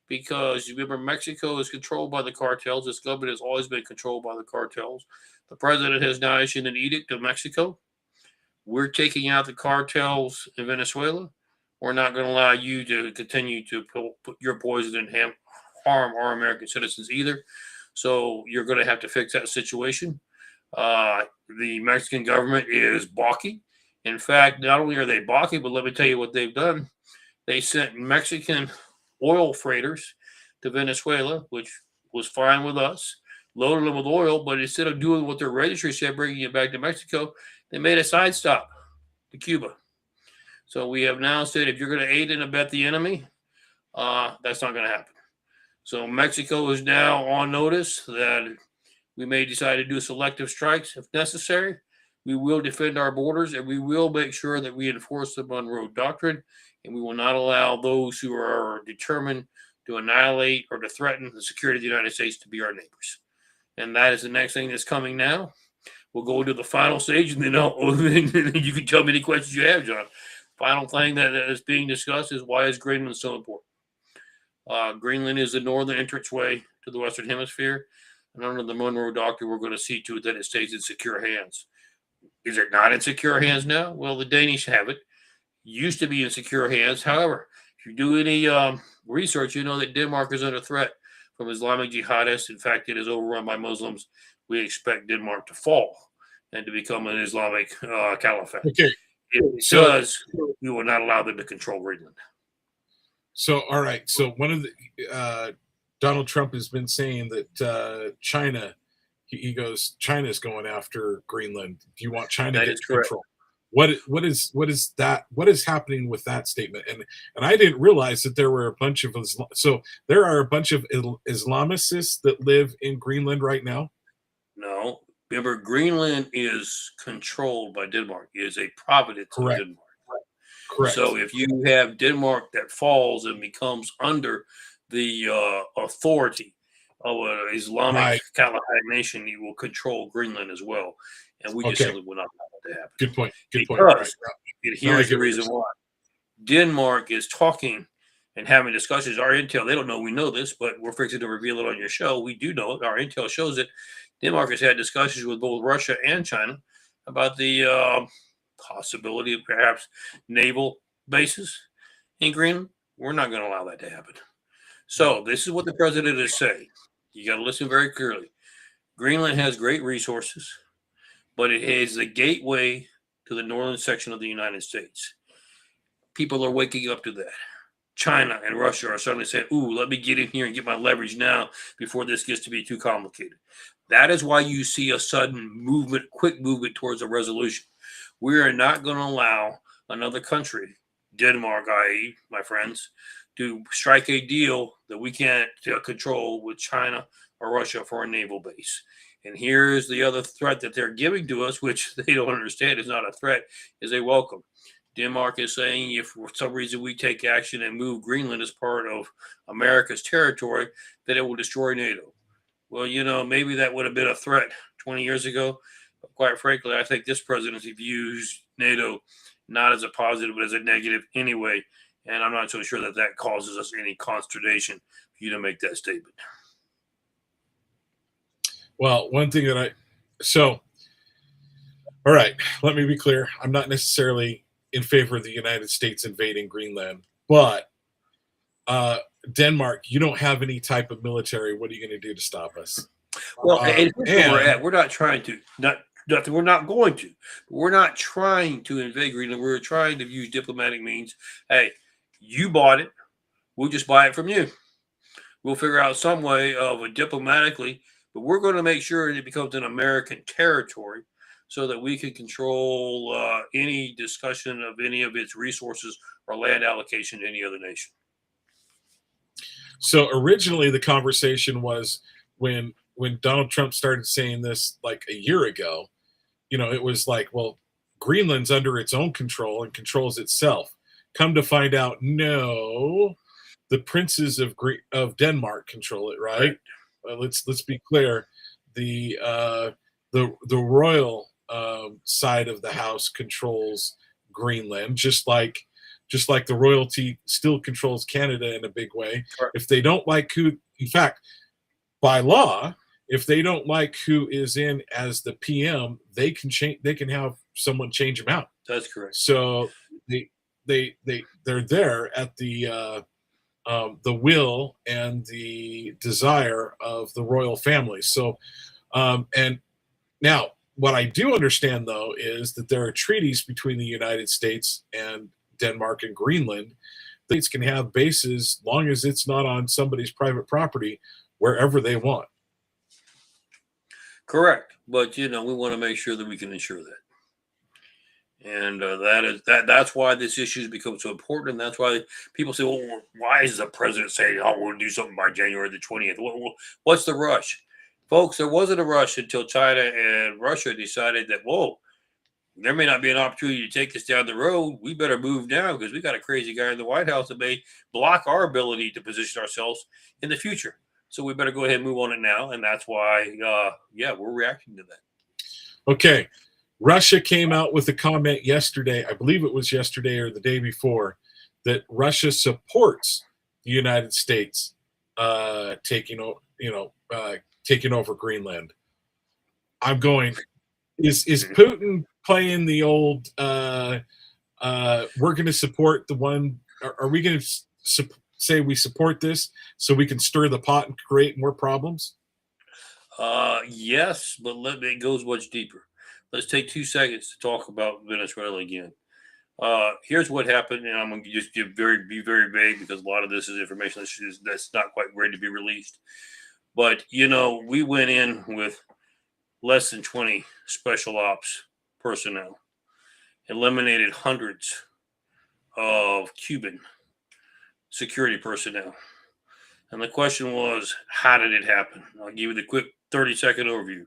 Because you remember, Mexico is controlled by the cartels. This government has always been controlled by the cartels. The president has now issued an edict to Mexico. We're taking out the cartels in Venezuela. We're not going to allow you to continue to put your poison and harm our American citizens either. So you're going to have to fix that situation. The Mexican government is balky. In fact, not only are they balky, but let me tell you what they've done. They sent Mexican oil freighters to Venezuela, which was fine with us, loaded them with oil, but instead of doing what their registry said, bringing it back to Mexico, they made a side stop to Cuba. So we have now said, if you're going to aid and abet the enemy, that's not going to happen. So Mexico is now on notice that we may decide to do selective strikes if necessary. We will defend our borders, and we will make sure that we enforce the Monroe Doctrine, and we will not allow those who are determined to annihilate or to threaten the security of the United States to be our neighbors. And that is the next thing that's coming now. We'll go into the final stage, and then you can tell me any questions you have, John. Final thing that is being discussed is, why is Greenland so important? Greenland is the northern entranceway to the Western Hemisphere, and under the Monroe Doctrine, we're going to see to it that it stays in secure hands. Is it not in secure hands now? Well, the Danish have it. Used to be in secure hands. However, if you do any research, you know that Denmark is under threat from Islamic jihadists. In fact, it is overrun by Muslims. We expect Denmark to fall and to become an Islamic caliphate. Okay. If it does, we will not allow them to control Greenland. So, all right. So, one of the Donald Trump has been saying that China, he goes, China's going after Greenland. Do you want China to That get is correct. control? What is that? What is happening with that statement? And I didn't realize that there were a bunch of so there are a bunch of Islamicists that live in Greenland right now. No, remember, Greenland is controlled by Denmark. It is a province of Correct. Denmark. Correct. So if you have Denmark that falls and becomes under the authority of an Islamic Right. Caliphate nation, you will control Greenland as well. And we just Okay. simply will not allow that to happen. Good point. Good point. All right. Because, and Now I here's the get what you're reason saying. why. Denmark is talking and having discussions. Our intel, they don't know we know this, but we're fixing to reveal it on your show. We do know it. Our intel shows it. Denmark has had discussions with both Russia and China about the possibility of perhaps naval bases in Greenland. We're not going to allow that to happen. So this is what the president is saying. You got to listen very clearly. Greenland has great resources, but it is the gateway to the northern section of the United States. People are waking up to that. China and Russia are suddenly saying, ooh, let me get in here and get my leverage now before this gets to be too complicated. That is why you see a sudden movement, quick movement towards a resolution. We are not going to allow another country, Denmark, i.e., my friends, to strike a deal that we can't control with China or Russia for a naval base. And here's the other threat that they're giving to us, which they don't understand is not a threat, is a welcome. Denmark is saying if for some reason we take action and move Greenland as part of America's territory, that it will destroy NATO. Well, maybe that would have been a threat 20 years ago. But quite frankly, I think this presidency views NATO not as a positive, but as a negative anyway. And I'm not so sure that that causes us any consternation for you to make that statement. Well, one thing that all right, let me be clear. I'm not necessarily in favor of the United States invading Greenland, but Denmark, you don't have any type of military. What are you going to do to stop us? Well, and here's where we're at. We're not trying to, we're not going to. We're not trying to invade Greenland. We're trying to use diplomatic means. Hey, you bought it. We'll just buy it from you. We'll figure out some way of it diplomatically, but we're going to make sure it becomes an American territory so that we can control any discussion of any of its resources or land allocation to any other nation. So originally the conversation was when Donald Trump started saying this like a year ago, it was like, well, Greenland's under its own control and controls itself. Come to find out, no, the princes of Denmark control it, right? Let's be clear. The royal side of the house controls Greenland, just like the royalty still controls Canada in a big way. Correct. If they don't like who, in fact, by law, if they don't like who is in as the PM, they can change. They can have someone change them out. That's correct. So they're there at the will and the desire of the royal family. So, and now what I do understand though is that there are treaties between the United States and Denmark and Greenland. States can have bases long as it's not on somebody's private property wherever they want. Correct. But, we want to make sure that we can ensure that. And that's why this issue has become so important. And that's why people say, well, why is the president saying, oh, we'll do something by January the 20th? What's the rush? Folks, there wasn't a rush until China and Russia decided that, whoa, there may not be an opportunity to take this down the road. We better move now because we got a crazy guy in the White House that may block our ability to position ourselves in the future. So we better go ahead and move on it now. And that's why, we're reacting to that. Okay. Russia came out with a comment yesterday, I believe it was yesterday or the day before, that Russia supports the United States taking over Greenland. I'm going, is Putin playing the old we're going to support the one, are we going to say we support this so we can stir the pot and create more problems? Yes, but it goes much deeper. Let's take 2 seconds to talk about Venezuela again. Here's what happened, and I'm going to just be very vague because a lot of this is information that's not quite ready to be released. But we went in with less than 20 special ops personnel, eliminated hundreds of Cuban security personnel. And the question was, how did it happen? I'll give you the quick 30-second overview.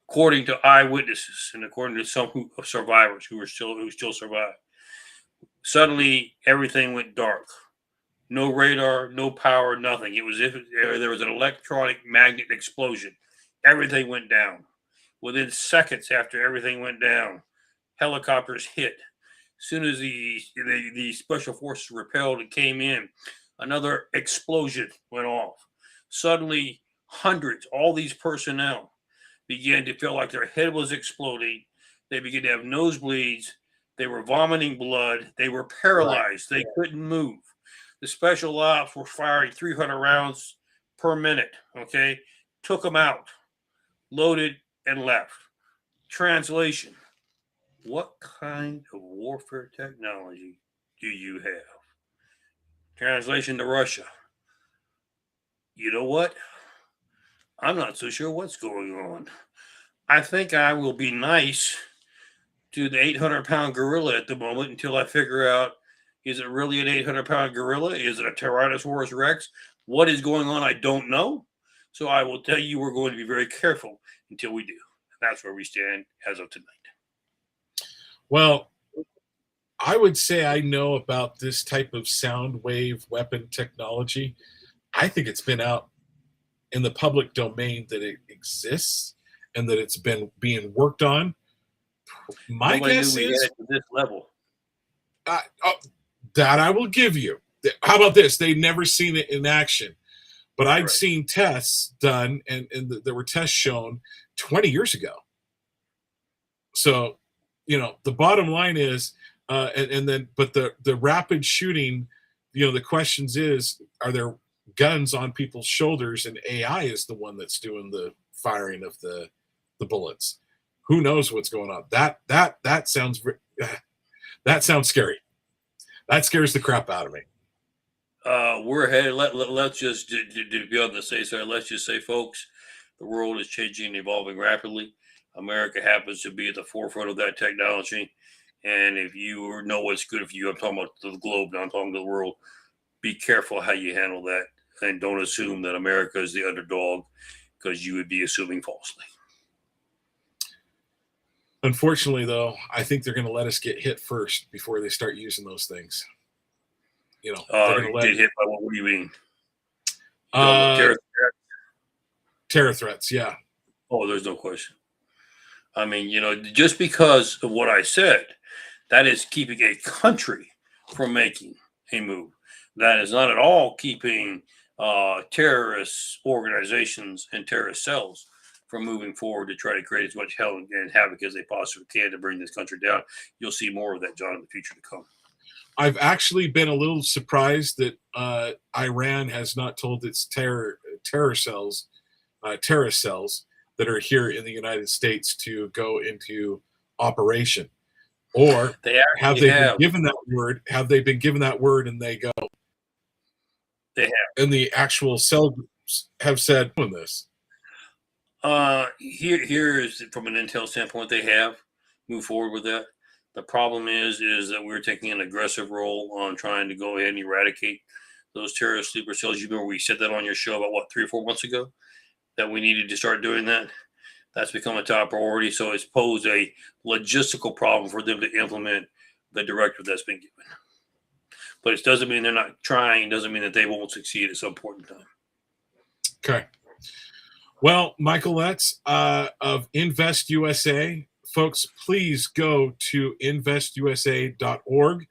According to eyewitnesses and according to some survivors who still survived, suddenly everything went dark. No radar, no power, nothing. It was if there was an electronic magnet explosion. Everything went down. Within seconds after everything went down, helicopters hit. As soon as the special forces repelled and came in, another explosion went off. Suddenly, hundreds, all these personnel, began to feel like their head was exploding. They began to have nosebleeds. They were vomiting blood. They were paralyzed. They couldn't move. The special ops were firing 300 rounds per minute. Okay, took them out, loaded, and left. Translation: what kind of warfare technology do you have? Translation to Russia: you know what? I'm not so sure what's going on. I think I will be nice to the 800-pound gorilla at the moment until I figure out, is it really an 800-pound gorilla? Is it a Tyrannosaurus Rex? What is going on? I don't know. So I will tell you, we're going to be very careful until we do. That's where we stand as of tonight. Well, I would say I know about this type of sound wave weapon technology. I think it's been out in the public domain that it exists and that it's been being worked on. My Nobody guess knew we is had it to this level. that I will give you. How about this? They'd never seen it in action, but I'd Right. seen tests done, and there were tests shown 20 years ago. So, the bottom line is, but the rapid shooting, the questions is, are there guns on people's shoulders, and AI is the one that's doing the firing of the bullets. Who knows what's going on? That sounds scary. That scares the crap out of me. We're headed. Let's just to be on the safe side. Let's just say, folks, the world is changing and evolving rapidly. America happens to be at the forefront of that technology. And if you know what's good for you, I'm talking about the globe, now I'm talking to the world. Be careful how you handle that, and don't assume that America is the underdog, because you would be assuming falsely. Unfortunately, though, I think they're going to let us get hit first before they start using those things. They're going to get hit by what do you mean? Terror threats, yeah. Oh, there's no question. I mean, just because of what I said, that is keeping a country from making a move. That is not at all keeping terrorist organizations and terrorist cells from moving forward to try to create as much hell and havoc as they possibly can to bring this country down. You'll see more of that, John, in the future to come. I've actually been a little surprised that Iran has not told its terrorist cells that are here in the United States to go into operation. Or have they been given that word? Have they been given that word and they go? They have. And the actual cell groups have said on this. Here is from an intel standpoint, they have moved forward with that. The problem is that we're taking an aggressive role on trying to go ahead and eradicate those terrorist sleeper cells. You remember we said that on your show about 3 or 4 months ago, that we needed to start doing that. That's become a top priority. So it's posed a logistical problem for them to implement the directive that's been given. But it doesn't mean they're not trying. It doesn't mean that they won't succeed at some point in time. Okay. Well, Michael Letts of Invest USA. Folks, please go to investusa.org.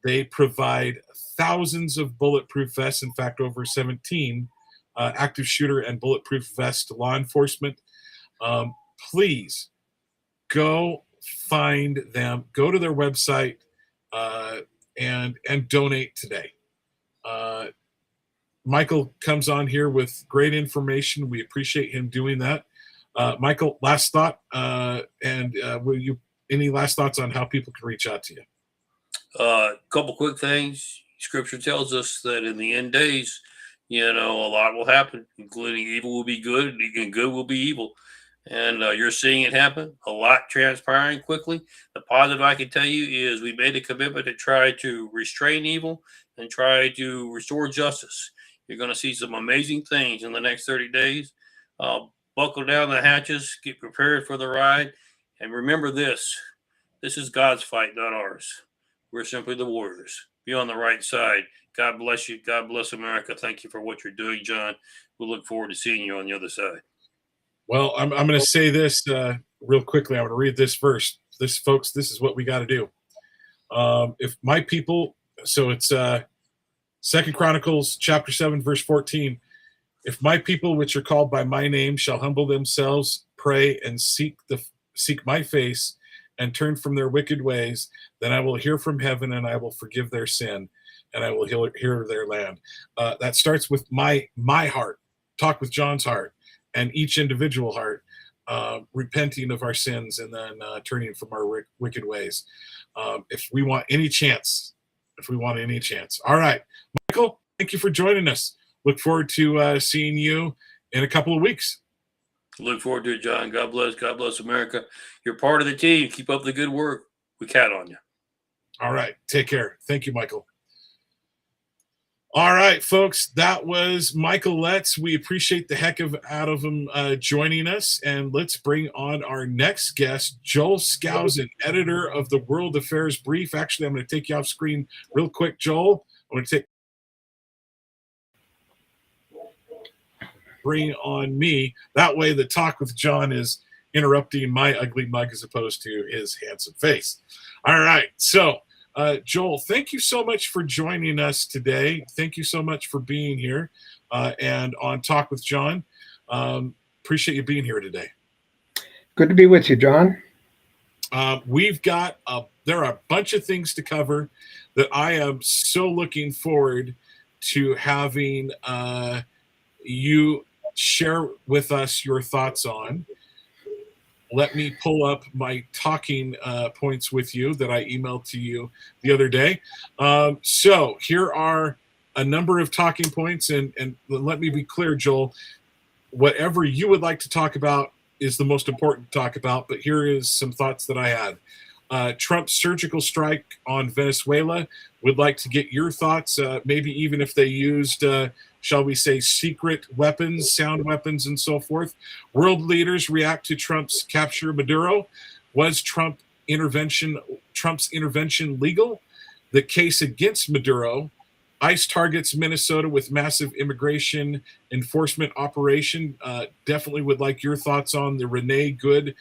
They provide thousands of bulletproof vests. In fact, over 17 active shooter and bulletproof vests to law enforcement. Please go find them. Go to their website and donate today. Michael comes on here with great information. We appreciate him doing that. Michael, last thought, and will you any last thoughts on how people can reach out to you? Couple quick things. Scripture tells us that in the end days, a lot will happen, including evil will be good and good will be evil. And you're seeing it happen, a lot transpiring quickly. The positive I can tell you is we made a commitment to try to restrain evil and try to restore justice. You're going to see some amazing things in the next 30 days. Uh, Buckle down the hatches, get prepared for the ride, and remember this is God's fight, not ours. We're simply the warriors. Be on the right side. God bless you. God bless America. Thank you for what you're doing, John. We look forward to seeing you on the other side. Well, I'm going to say this real quickly. I'm going to read this verse. This, folks, this is what we got to do. If my people, so it's Second Chronicles chapter 7, verse 14. If my people, which are called by my name, shall humble themselves, pray, and seek my face, and turn from their wicked ways, then I will hear from heaven, and I will forgive their sin, and I will heal their land. That starts with my heart. Talk with John's heart, and each individual heart, repenting of our sins, and then turning from our wicked ways. If we want any chance. All right, Michael, thank you for joining us. Look forward to seeing you in a couple of weeks. Look forward to it, John. God bless. God bless America. You're part of the team. Keep up the good work. We count on you. All right. Take care. Thank you, Michael. All right, folks. That was Michael Letts. We appreciate the heck out of him joining us. And let's bring on our next guest, Joel Skousen, editor of the World Affairs Brief. Actually, I'm going to take you off screen real quick, Joel. I'm going to bring on me. That way the talk with John is interrupting my ugly mug as opposed to his handsome face. All right. So, Joel, thank you so much for joining us today. Thank you so much for being here and on Talk with John. Appreciate you being here today. Good to be with you, John. We've got there are a bunch of things to cover that I am so looking forward to having you share with us your thoughts on. Let me pull up my talking points with you that I emailed to you the other day. So here are a number of talking points, and let me be clear, Joel, whatever you would like to talk about is the most important to talk about, but here is some thoughts that I had. Trump's surgical strike on Venezuela. Would like to get your thoughts, maybe even if they used shall we say, secret weapons, sound weapons, and so forth. World leaders react to Trump's capture of Maduro. Was Trump's intervention legal? The case against Maduro. ICE targets Minnesota with massive immigration enforcement operation. Definitely would like your thoughts on the Renee Good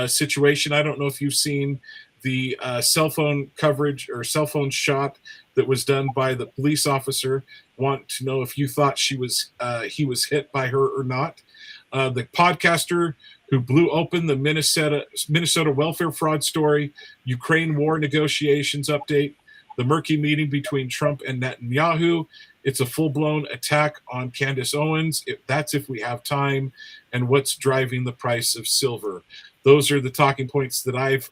situation. I don't know if you've seen the cell phone coverage or cell phone shot that was done by the police officer. Want to know if you thought he was hit by her or not. The podcaster who blew open the Minnesota welfare fraud story, Ukraine war negotiations update, the murky meeting between Trump and Netanyahu. It's a full-blown attack on Candace Owens. That's if we have time, and what's driving the price of silver. Those are the talking points that I've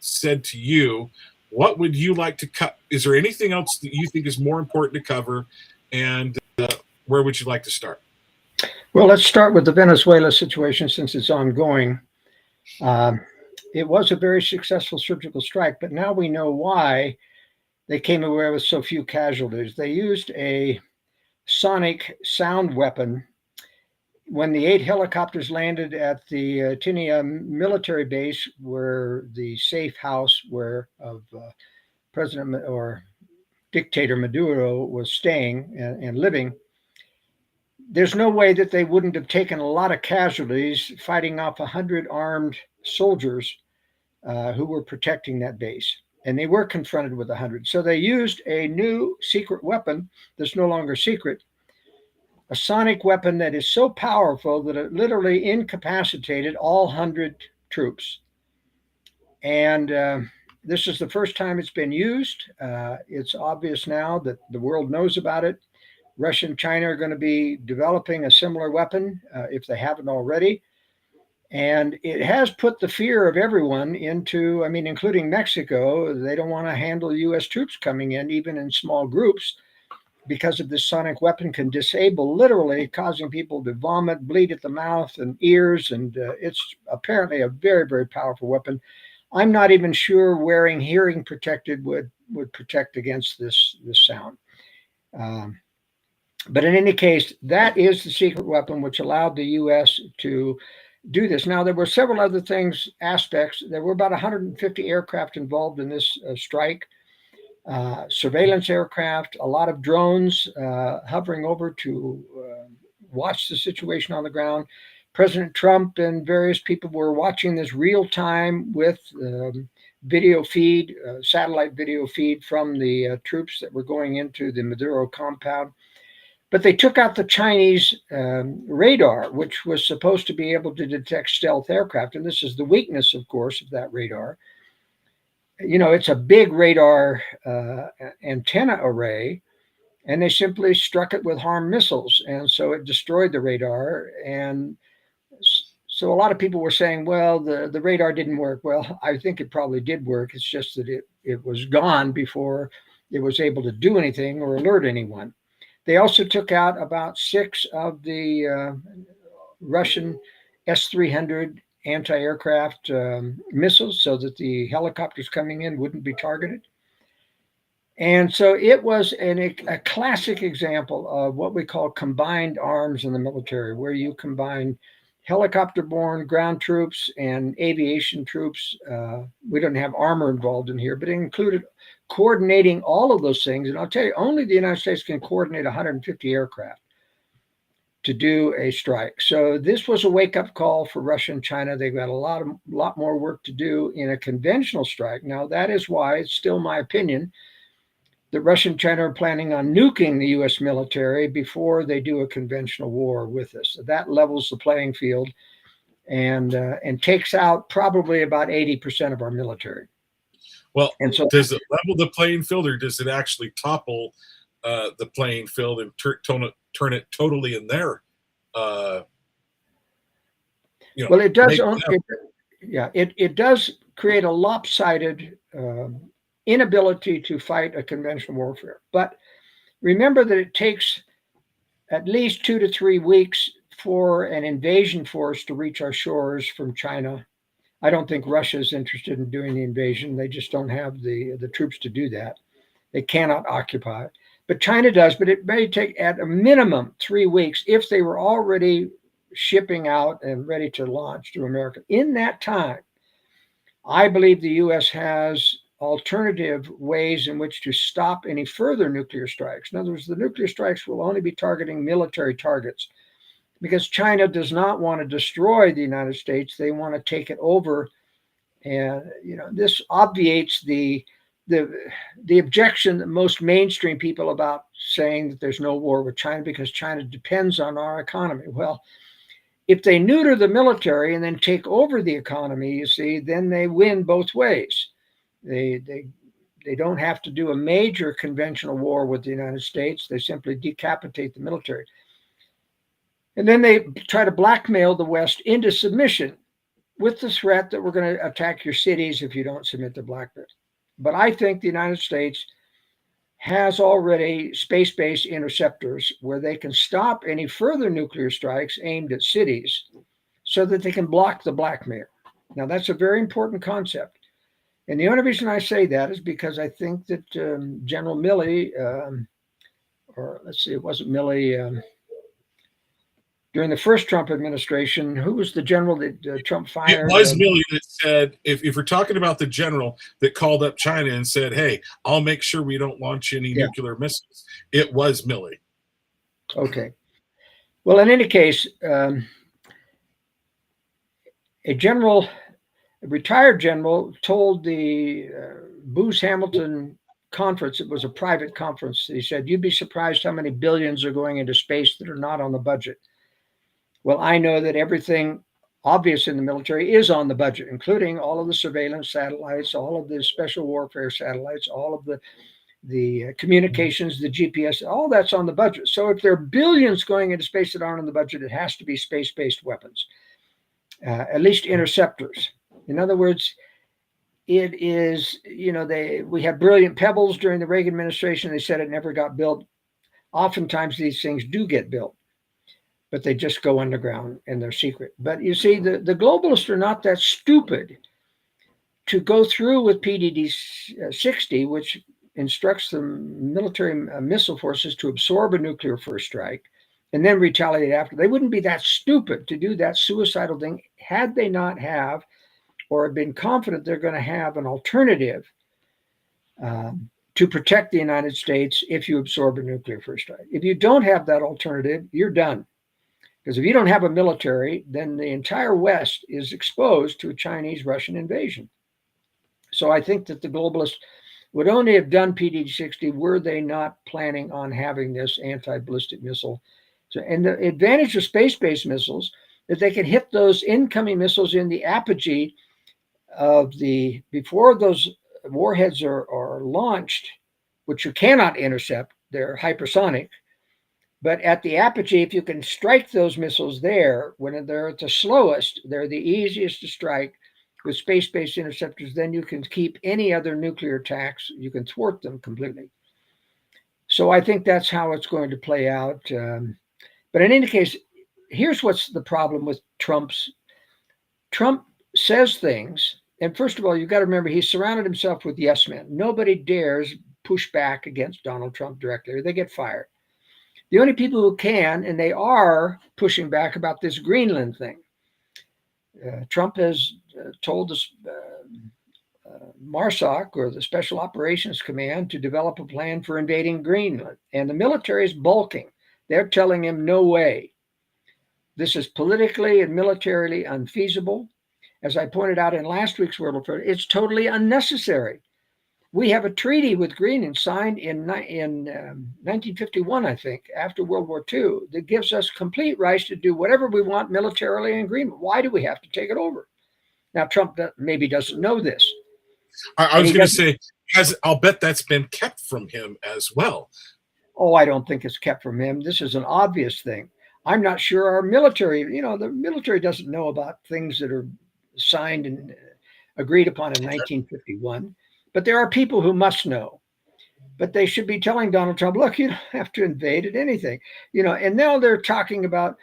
said to you. What would you like to cut? Is there anything else that you think is more important to cover? And where would you like to start? Well, let's start with the Venezuela situation since it's ongoing. It was a very successful surgical strike, but now we know why they came away with so few casualties. They used a sonic sound weapon. When the 8 helicopters landed at the Tinia military base, where the safe house of President or dictator Maduro was staying and living, there's no way that they wouldn't have taken a lot of casualties fighting off 100 armed soldiers who were protecting that base. And they were confronted with 100. So they used a new secret weapon that's no longer secret, a sonic weapon that is so powerful that it literally incapacitated all 100 troops. And this is the first time it's been used. It's obvious now that the world knows about it. Russia and China are going to be developing a similar weapon if they haven't already. And it has put the fear of everyone into, I mean, including Mexico. They don't want to handle U.S. troops coming in, even in small groups, because of this sonic weapon can disable, literally causing people to vomit, bleed at the mouth and ears. And it's apparently a very, very powerful weapon. I'm not even sure wearing hearing protected would protect against this sound. But in any case, that is the secret weapon which allowed the U.S. to do this. Now, there were several other things, aspects. There were about 150 aircraft involved in this strike. Surveillance aircraft, a lot of drones hovering over to watch the situation on the ground. President Trump and various people were watching this real time with video feed, satellite video feed from the troops that were going into the Maduro compound. But they took out the Chinese radar, which was supposed to be able to detect stealth aircraft. And this is the weakness, of course, of that radar. You know, it's a big radar antenna array, and they simply struck it with HARM missiles. And so it destroyed the radar. And so a lot of people were saying, well, the radar didn't work. Well, I think it probably did work. It's just that it was gone before it was able to do anything or alert anyone. They also took out about 6 of the Russian S-300 anti-aircraft missiles so that the helicopters coming in wouldn't be targeted. And so it was a classic example of what we call combined arms in the military, where you combine helicopter-borne ground troops and aviation troops. We don't have armor involved in here, but it included coordinating all of those things. And I'll tell you, only the United States can coordinate 150 aircraft to do a strike. So this was a wake-up call for Russia and China. They've got a lot more work to do in a conventional strike. Now, that is why it's still my opinion that Russia and China are planning on nuking the U.S. military before they do a conventional war with us. So that levels the playing field and takes out probably about 80% of our military. Well, and so does it level the playing field, or does it actually topple the playing field and turn it totally in their? Well, it does. It does create a lopsided inability to fight a conventional warfare. But remember that it takes at least 2 to 3 weeks for an invasion force to reach our shores from China. I don't think Russia is interested in doing the invasion. They just don't have the troops to do that. They cannot occupy. But China does, but it may take at a minimum 3 weeks if they were already shipping out and ready to launch to America. In that time, I believe the U.S. has alternative ways in which to stop any further nuclear strikes. In other words, the nuclear strikes will only be targeting military targets because China does not want to destroy the United States. They want to take it over. And, this obviates the objection that most mainstream people about saying that there's no war with China because China depends on our economy. Well, if they neuter the military and then take over the economy, you see, then they win both ways. They don't have to do a major conventional war with the United States. They simply decapitate the military. And then they try to blackmail the West into submission with the threat that we're going to attack your cities if you don't submit to blackmail. But I think the United States has already space-based interceptors where they can stop any further nuclear strikes aimed at cities so that they can block the blackmail. Now, that's a very important concept. And the only reason I say that is because I think that General Milley, it wasn't Milley, during the first Trump administration, who was the general that Trump fired? It was Milley that said, if we're talking about the general that called up China and said, hey, I'll make sure we don't launch any nuclear missiles. It was Milley. Okay. Well, in any case, a retired general told the Booz Hamilton conference, it was a private conference, he said, you'd be surprised how many billions are going into space that are not on the budget. Well, I know that everything obvious in the military is on the budget, including all of the surveillance satellites, all of the special warfare satellites, all of the communications, the GPS, all that's on the budget. So if there are billions going into space that aren't on the budget, it has to be space-based weapons. at least interceptors. In other words, it is, we had brilliant pebbles during the Reagan administration. They said it never got built. Oftentimes these things do get built, but they just go underground and they're secret. But you see, the globalists are not that stupid to go through with PDD 60, which instructs the military missile forces to absorb a nuclear first strike and then retaliate after. They wouldn't be that stupid to do that suicidal thing had they not have or been confident they're going to have an alternative to protect the United States if you absorb a nuclear first strike. If you don't have that alternative, you're done. Because if you don't have a military, then the entire West is exposed to a Chinese-Russian invasion. So I think that the globalists would only have done PD-60 were they not planning on having this anti-ballistic missile. So, and the advantage of space-based missiles is they can hit those incoming missiles in the apogee of before those warheads are launched, which you cannot intercept, they're hypersonic. But at the apogee, if you can strike those missiles there, when they're at the slowest, they're the easiest to strike with space-based interceptors. Then you can keep any other nuclear attacks, you can thwart them completely. So I think that's how it's going to play out. But in any case, here's what's the problem with Trump says things. And first of all, you've got to remember, he's surrounded himself with yes men. Nobody dares push back against Donald Trump directly, or they get fired. The only people who can, and they are pushing back about this Greenland thing. Trump has told us MARSOC, or the Special Operations Command, to develop a plan for invading Greenland. And the military is balking. They're telling him, no way. This is politically and militarily unfeasible. As I pointed out in last week's World Affairs, it's totally unnecessary. We have a treaty with Greenland signed in 1951, I think, after World War II, that gives us complete rights to do whatever we want militarily in Greenland. Why do we have to take it over? Now, Trump maybe doesn't know this. I was going to say, I'll bet that's been kept from him as well. Oh, I don't think it's kept from him. This is an obvious thing. I'm not sure our military, the military doesn't know about things that are signed and agreed upon in 1951. But there are people who must know. But they should be telling Donald Trump, look, you don't have to invade at anything. And now they're talking about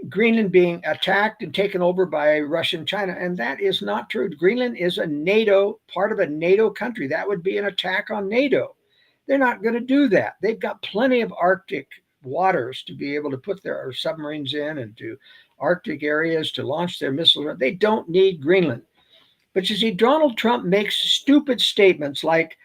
Greenland being attacked and taken over by Russia and China. And that is not true. Greenland is part of a NATO country. That would be an attack on NATO. They're not going to do that. They've got plenty of Arctic waters to be able to put their submarines in, and to Arctic areas to launch their missiles. They don't need Greenland. But you see, Donald Trump makes stupid statements like,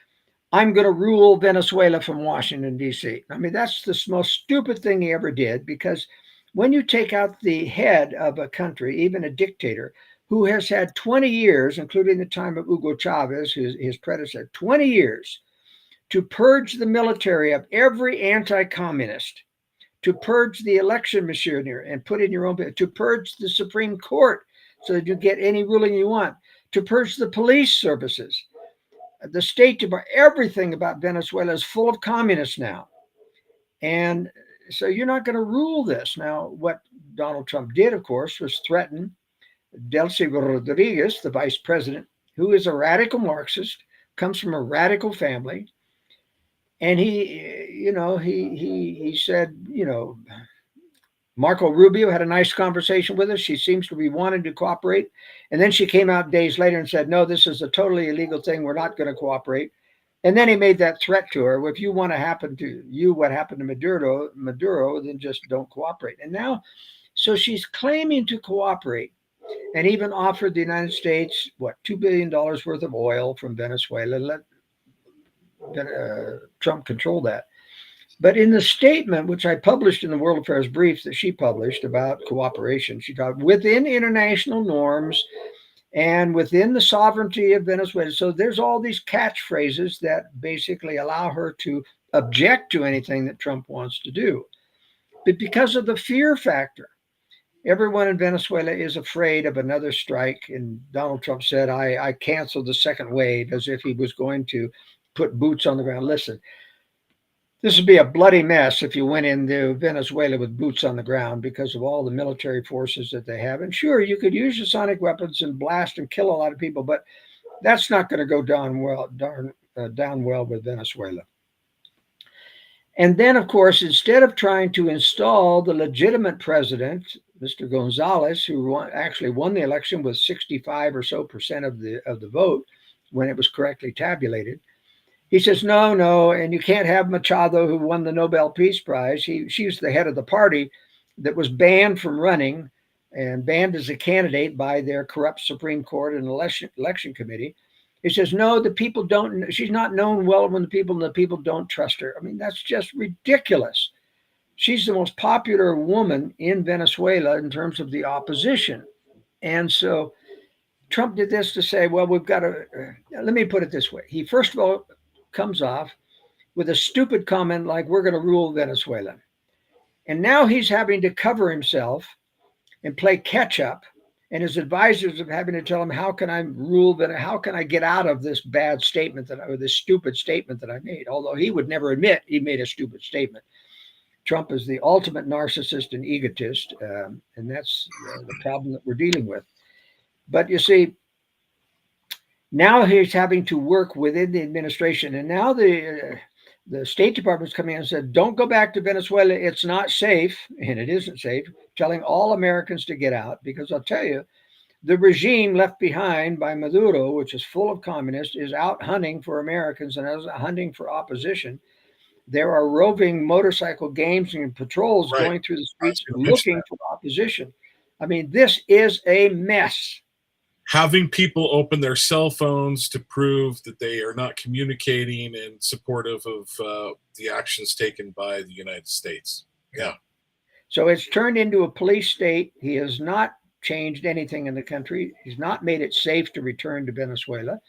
I'm going to rule Venezuela from Washington, D.C. I mean, that's the most stupid thing he ever did, because when you take out the head of a country, even a dictator, who has had 20 years, including the time of Hugo Chavez, his predecessor, 20 years, to purge the military of every anti-communist, to purge the election machinery and put in your own, to purge the Supreme Court so that you get any ruling you want, to purge the police services, the State Department, everything about Venezuela is full of communists now. And so you're not going to rule this. Now, what Donald Trump did, of course, was threaten Delcy Rodriguez, the vice president, who is a radical Marxist, comes from a radical family. And he said, Marco Rubio had a nice conversation with us. She seems to be wanting to cooperate. And then she came out days later and said, no, this is a totally illegal thing. We're not going to cooperate. And then he made that threat to her. Well, if you want to happen to you what happened to Maduro, then just don't cooperate. And now, so she's claiming to cooperate, and even offered the United States, $2 billion worth of oil from Venezuela. Let Trump control that. But in the statement, which I published in the World Affairs Brief that she published about cooperation, she talked within international norms and within the sovereignty of Venezuela. So there's all these catchphrases that basically allow her to object to anything that Trump wants to do. But because of the fear factor, everyone in Venezuela is afraid of another strike. And Donald Trump said, I canceled the second wave, as if he was going to put boots on the ground. Listen, This would be a bloody mess if you went into Venezuela with boots on the ground because of all the military forces that they have. And sure, you could use the sonic weapons and blast and kill a lot of people, but that's not going to go down well with Venezuela. And then, of course, instead of trying to install the legitimate president, Mr. Gonzalez, who actually won the election with 65% or so of the vote when it was correctly tabulated, he says, no, and you can't have Machado, who won the Nobel Peace Prize. She's the head of the party that was banned from running and banned as a candidate by their corrupt Supreme Court and election committee. He says, no, the people don't, she's not known well when the people don't trust her. I mean, that's just ridiculous. She's the most popular woman in Venezuela in terms of the opposition. And so Trump did this to say, well, we've got to, let me put it this way. He first of all comes off with a stupid comment like, we're going to rule Venezuela. And now he's having to cover himself and play catch up. And his advisors are having to tell him, how can I rule that? How can I get out of this bad statement or this stupid statement that I made? Although he would never admit he made a stupid statement. Trump is the ultimate narcissist and egotist. And that's the problem that we're dealing with. But you see, now he's having to work within the administration. And now the State Department's coming in and said, don't go back to Venezuela. It's not safe. And it isn't safe, telling all Americans to get out. Because I'll tell you, the regime left behind by Maduro, which is full of communists, is out hunting for Americans and is hunting for opposition. There are roving motorcycle gangs and patrols going through the streets looking for opposition. I mean, this is a mess. Having people open their cell phones to prove that they are not communicating and supportive of the actions taken by the United States. Yeah. So it's turned into a police state. He has not changed anything in the country. He's not made it safe to return to Venezuela.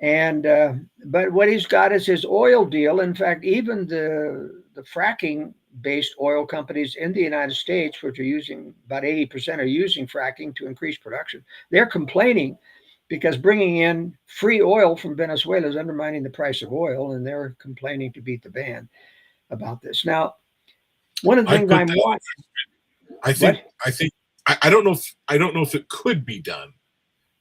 And but what he's got is his oil deal. In fact, even the fracking-based oil companies in the United States, which are using about 80% are using fracking to increase production, they're complaining because bringing in free oil from Venezuela is undermining the price of oil, and they're complaining to beat the band about this. Now, one of the things I'm watching, I don't know if it could be done.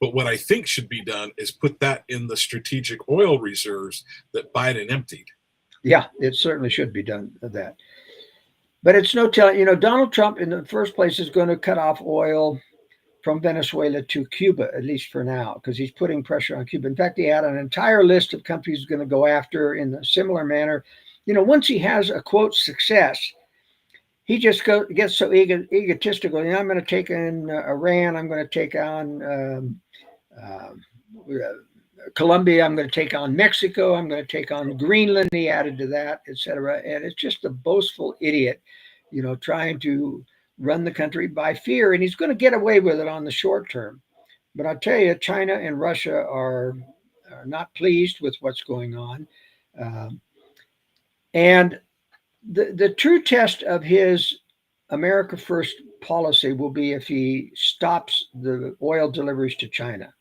But what I think should be done is put that in the strategic oil reserves that Biden emptied. Yeah, it certainly should be done that. But it's no telling, Donald Trump in the first place is going to cut off oil from Venezuela to Cuba, at least for now, because he's putting pressure on Cuba. In fact, he had an entire list of countries he's going to go after in a similar manner. Once he has a quote success, he just gets so egotistical. I'm going to take on Iran. I'm going to take on Colombia. I'm going to take on Mexico. I'm going to take on Greenland. He added to that, etc. And it's just a boastful idiot, trying to run the country by fear. And he's going to get away with it on the short term. But I'll tell you, China and Russia are not pleased with what's going on. And the true test of his America First policy will be if he stops the oil deliveries to China.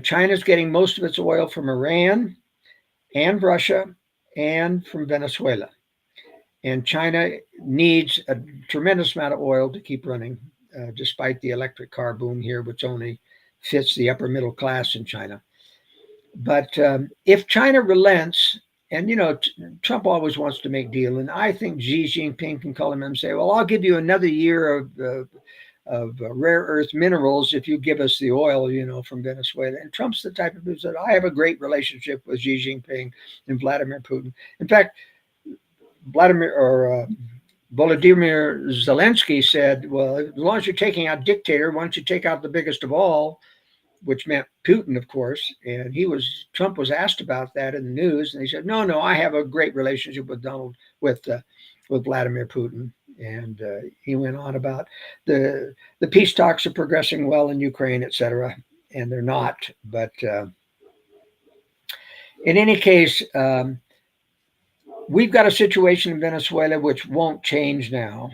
China's getting most of its oil from Iran and Russia and from Venezuela. And China needs a tremendous amount of oil to keep running, despite the electric car boom here, which only fits the upper middle class in China. But if China relents, and, Trump always wants to make deal. And I think Xi Jinping can call him and say, well, I'll give you another year of rare earth minerals if you give us the oil, from Venezuela. And Trump's the type of person that I have a great relationship with Xi Jinping and Vladimir Putin. In fact, Volodymyr Zelensky said, well, as long as you're taking out dictator, why don't you take out the biggest of all, which meant Putin, of course. And Trump was asked about that in the news, and he said, no, I have a great relationship with Vladimir Putin. And he went on about the peace talks are progressing well in Ukraine, et cetera, and they're not. But in any case, we've got a situation in Venezuela which won't change now.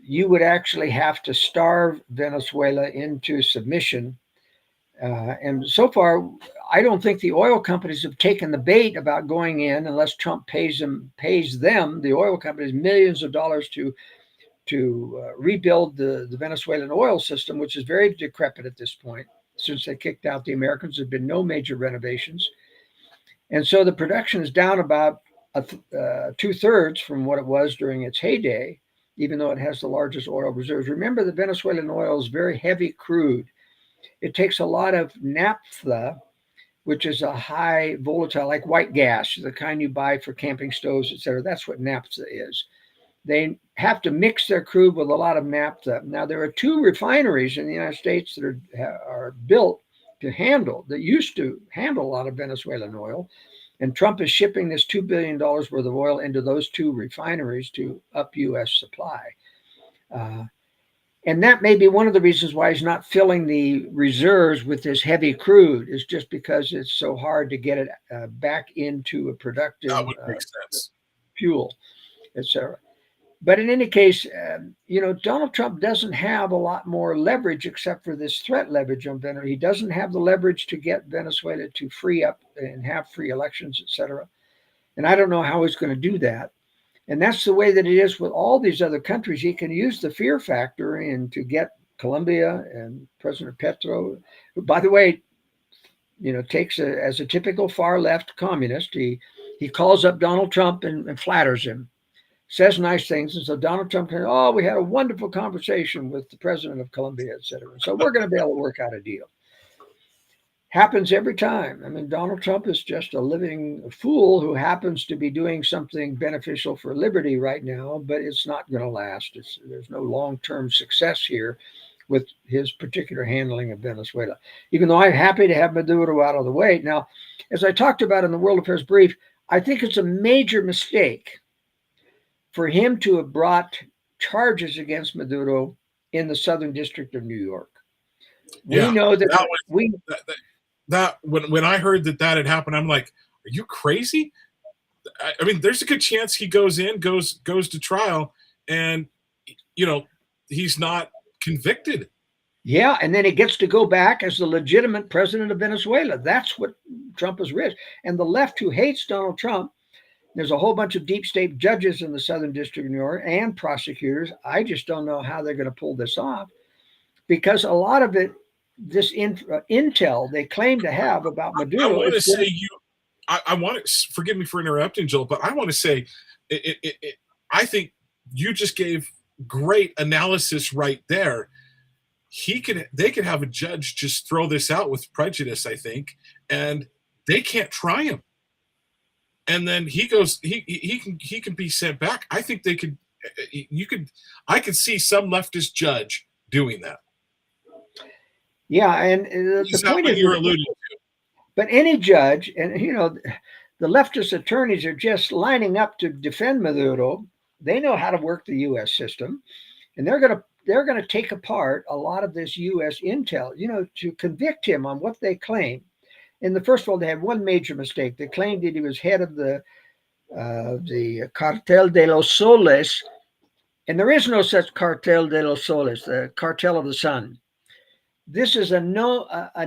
You would actually have to starve Venezuela into submission And so far, I don't think the oil companies have taken the bait about going in unless Trump pays them, the oil companies, millions of dollars to rebuild the Venezuelan oil system, which is very decrepit at this point. Since they kicked out the Americans, there have been no major renovations. And so the production is down about 2/3 from what it was during its heyday, even though it has the largest oil reserves. Remember, the Venezuelan oil is very heavy crude. It takes a lot of naphtha, which is a high volatile, like white gas, the kind you buy for camping stoves, et cetera. That's what naphtha is. They have to mix their crude with a lot of naphtha. Now, there are 2 refineries in the United States that are built that used to handle a lot of Venezuelan oil. And Trump is shipping this $2 billion worth of oil into those 2 refineries to up U.S. supply. And that may be one of the reasons why he's not filling the reserves with this heavy crude, is just because it's so hard to get it back into a productive That would make sense. fuel, etc. But in any case, Donald Trump doesn't have a lot more leverage except for this threat leverage on Venezuela. He doesn't have the leverage to get Venezuela to free up and have free elections, etc. And I don't know how he's going to do that. And that's the way that it is with all these other countries. He can use the fear factor and to get Colombia and President Petro, who, by the way, takes as a typical far left communist. He calls up Donald Trump and flatters him, says nice things. And so Donald Trump says, "Oh, we had a wonderful conversation with the president of Colombia, et cetera. So we're going to be able to work out a deal." Happens every time. I mean, Donald Trump is just a living fool who happens to be doing something beneficial for liberty right now, but it's not going to last. There's no long-term success here with his particular handling of Venezuela, even though I'm happy to have Maduro out of the way. Now, as I talked about in the World Affairs Brief, I think it's a major mistake for him to have brought charges against Maduro in the Southern District of New York. We know that when I heard that had happened, I'm like, are you crazy? I mean, there's a good chance he goes to trial, and he's not convicted. Yeah, and then he gets to go back as the legitimate president of Venezuela. That's what Trump has risked. And the left, who hates Donald Trump, there's a whole bunch of deep state judges in the Southern District of New York and prosecutors. I just don't know how they're going to pull this off, because a lot of it, this intel they claim to have about Maduro. I want to say I want to, forgive me for interrupting, Joel, but I want to say I think you just gave great analysis right there. They could have a judge just throw this out with prejudice, I think, and they can't try him. And then he can be sent back. I think I could see some leftist judge doing that. Yeah, and the point is, you're alluding to. But any judge, and the leftist attorneys are just lining up to defend Maduro. They know how to work the U.S. system, and they're going to take apart a lot of this U.S. intel, to convict him on what they claim. And first of all, they had one major mistake. They claimed that he was head of the Cartel de los Soles, and there is no such Cartel de los Soles, the Cartel of the Sun. This is a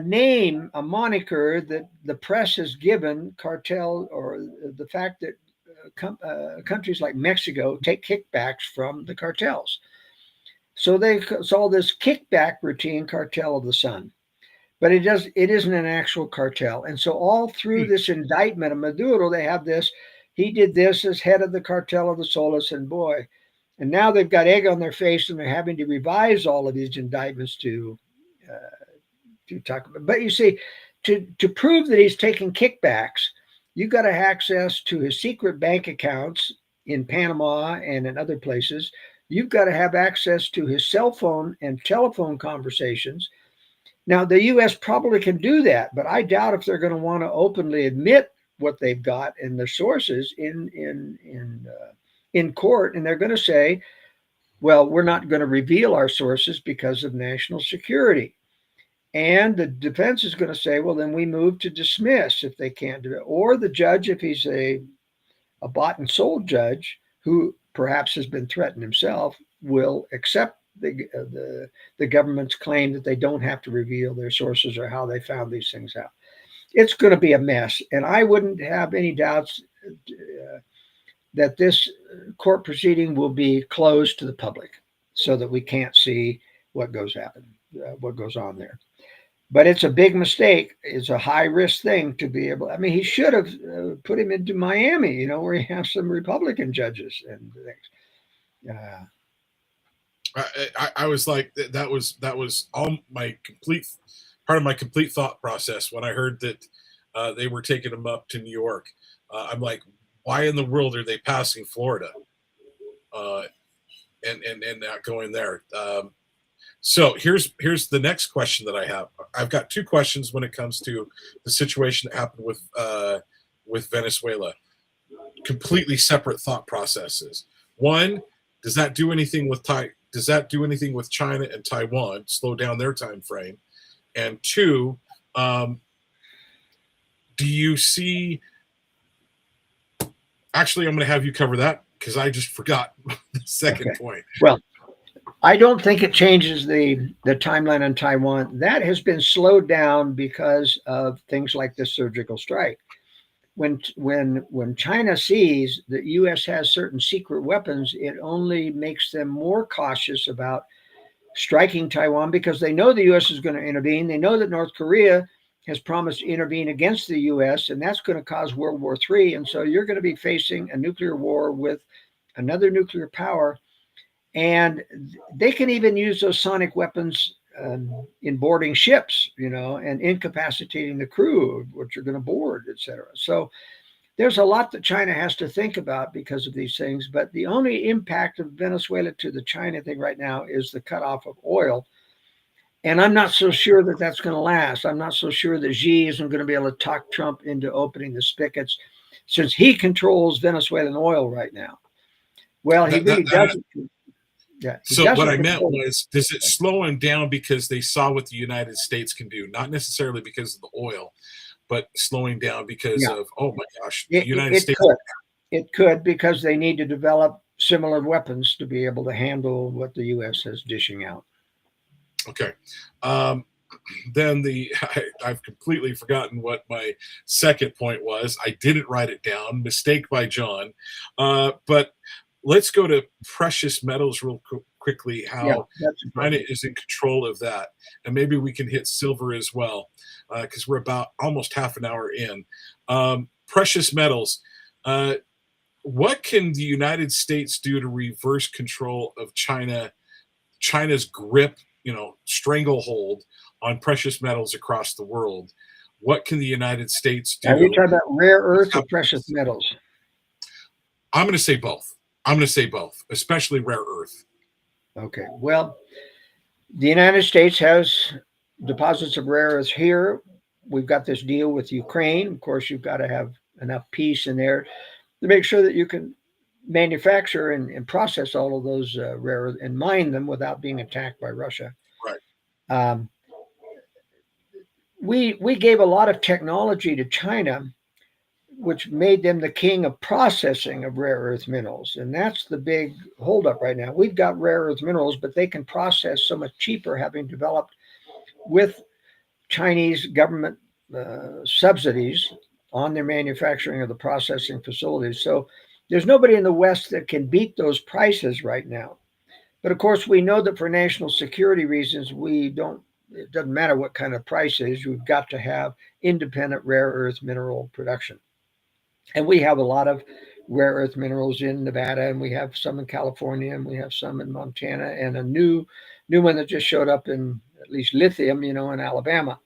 name, a moniker that the press has given cartel, or the fact that countries like Mexico take kickbacks from the cartels. So they saw this kickback routine, Cartel of the Sun. But it isn't an actual cartel. And so all through this indictment of Maduro, they have this, he did this as head of the Cartel of the Soles, and boy, and now they've got egg on their face, and they're having to revise all of these indictments to talk about. But you see, to prove that he's taking kickbacks, you've got to have access to his secret bank accounts in Panama and in other places. You've got to have access to his cell phone and telephone conversations. Now, the U.S. probably can do that, but I doubt if they're going to want to openly admit what they've got and the sources in court, and they're going to say, well, we're not going to reveal our sources because of national security. And the defense is going to say, well, then we move to dismiss if they can't do it. Or the judge, if he's a bought and sold judge who perhaps has been threatened himself, will accept the government's claim that they don't have to reveal their sources or how they found these things out. It's going to be a mess, and I wouldn't have any doubts that this court proceeding will be closed to the public so that we can't see what goes on there. But it's a big mistake. It's a high risk thing to be able. I mean, he should have put him into Miami, where you have some Republican judges and things. I was like, that was all my complete part of my complete thought process when I heard that they were taking him up to New York. I'm like, why in the world are they passing Florida and not going there? So here's the next question that I have. I've got two questions when it comes to the situation that happened with Venezuela. Completely separate thought processes. One, does that do anything with China and Taiwan? Slow down their time frame. And two, do you see? Actually, I'm going to have you cover that because I just forgot the second point. Well, I don't think it changes the timeline on Taiwan. That has been slowed down because of things like this surgical strike. When China sees that U.S. has certain secret weapons, it only makes them more cautious about striking Taiwan because they know the U.S. is going to intervene. They know that North Korea has promised to intervene against the U.S., and that's going to cause World War III. And so you're going to be facing a nuclear war with another nuclear power. And they can even use those sonic weapons in boarding ships, and incapacitating the crew, which are going to board, et cetera. So there's a lot that China has to think about because of these things. But the only impact of Venezuela to the China thing right now is the cutoff of oil. And I'm not so sure that that's going to last. I'm not so sure that Xi isn't going to be able to talk Trump into opening the spigots since he controls Venezuelan oil right now. Well, he really doesn't. Yeah. So what I meant was, does it slow him down because they saw what the United States can do? Not necessarily because of the oil, but slowing down because of, oh my gosh, the United States. It could because they need to develop similar weapons to be able to handle what the U.S. is dishing out. Okay. Then I've completely forgotten what my second point was. I didn't write it down. Mistake by John. But let's go to precious metals real quickly, how China is in control of that. And maybe we can hit silver as well, because we're about almost half an hour in. Precious metals. What can the United States do to reverse control of China's grip, stranglehold on precious metals across the world? What can the United States do? Are you talking about rare earth or precious metals? I'm going to say both, especially rare earth. Okay. Well, the United States has deposits of rare earths here. We've got this deal with Ukraine. Of course, you've got to have enough peace in there to make sure that you can manufacture and process all of those rare earths and mine them without being attacked by Russia. Right. We gave a lot of technology to China, which made them the king of processing of rare earth minerals. And that's the big holdup right now. We've got rare earth minerals, but they can process so much cheaper, having developed with Chinese government subsidies on their manufacturing of the processing facilities. So there's nobody in the West that can beat those prices right now. But of course, we know that for national security reasons, it doesn't matter what kind of price it is, you've got to have independent rare earth mineral production. And we have a lot of rare earth minerals in Nevada, and we have some in California, and we have some in Montana, and a new one that just showed up in at least lithium, in Alabama.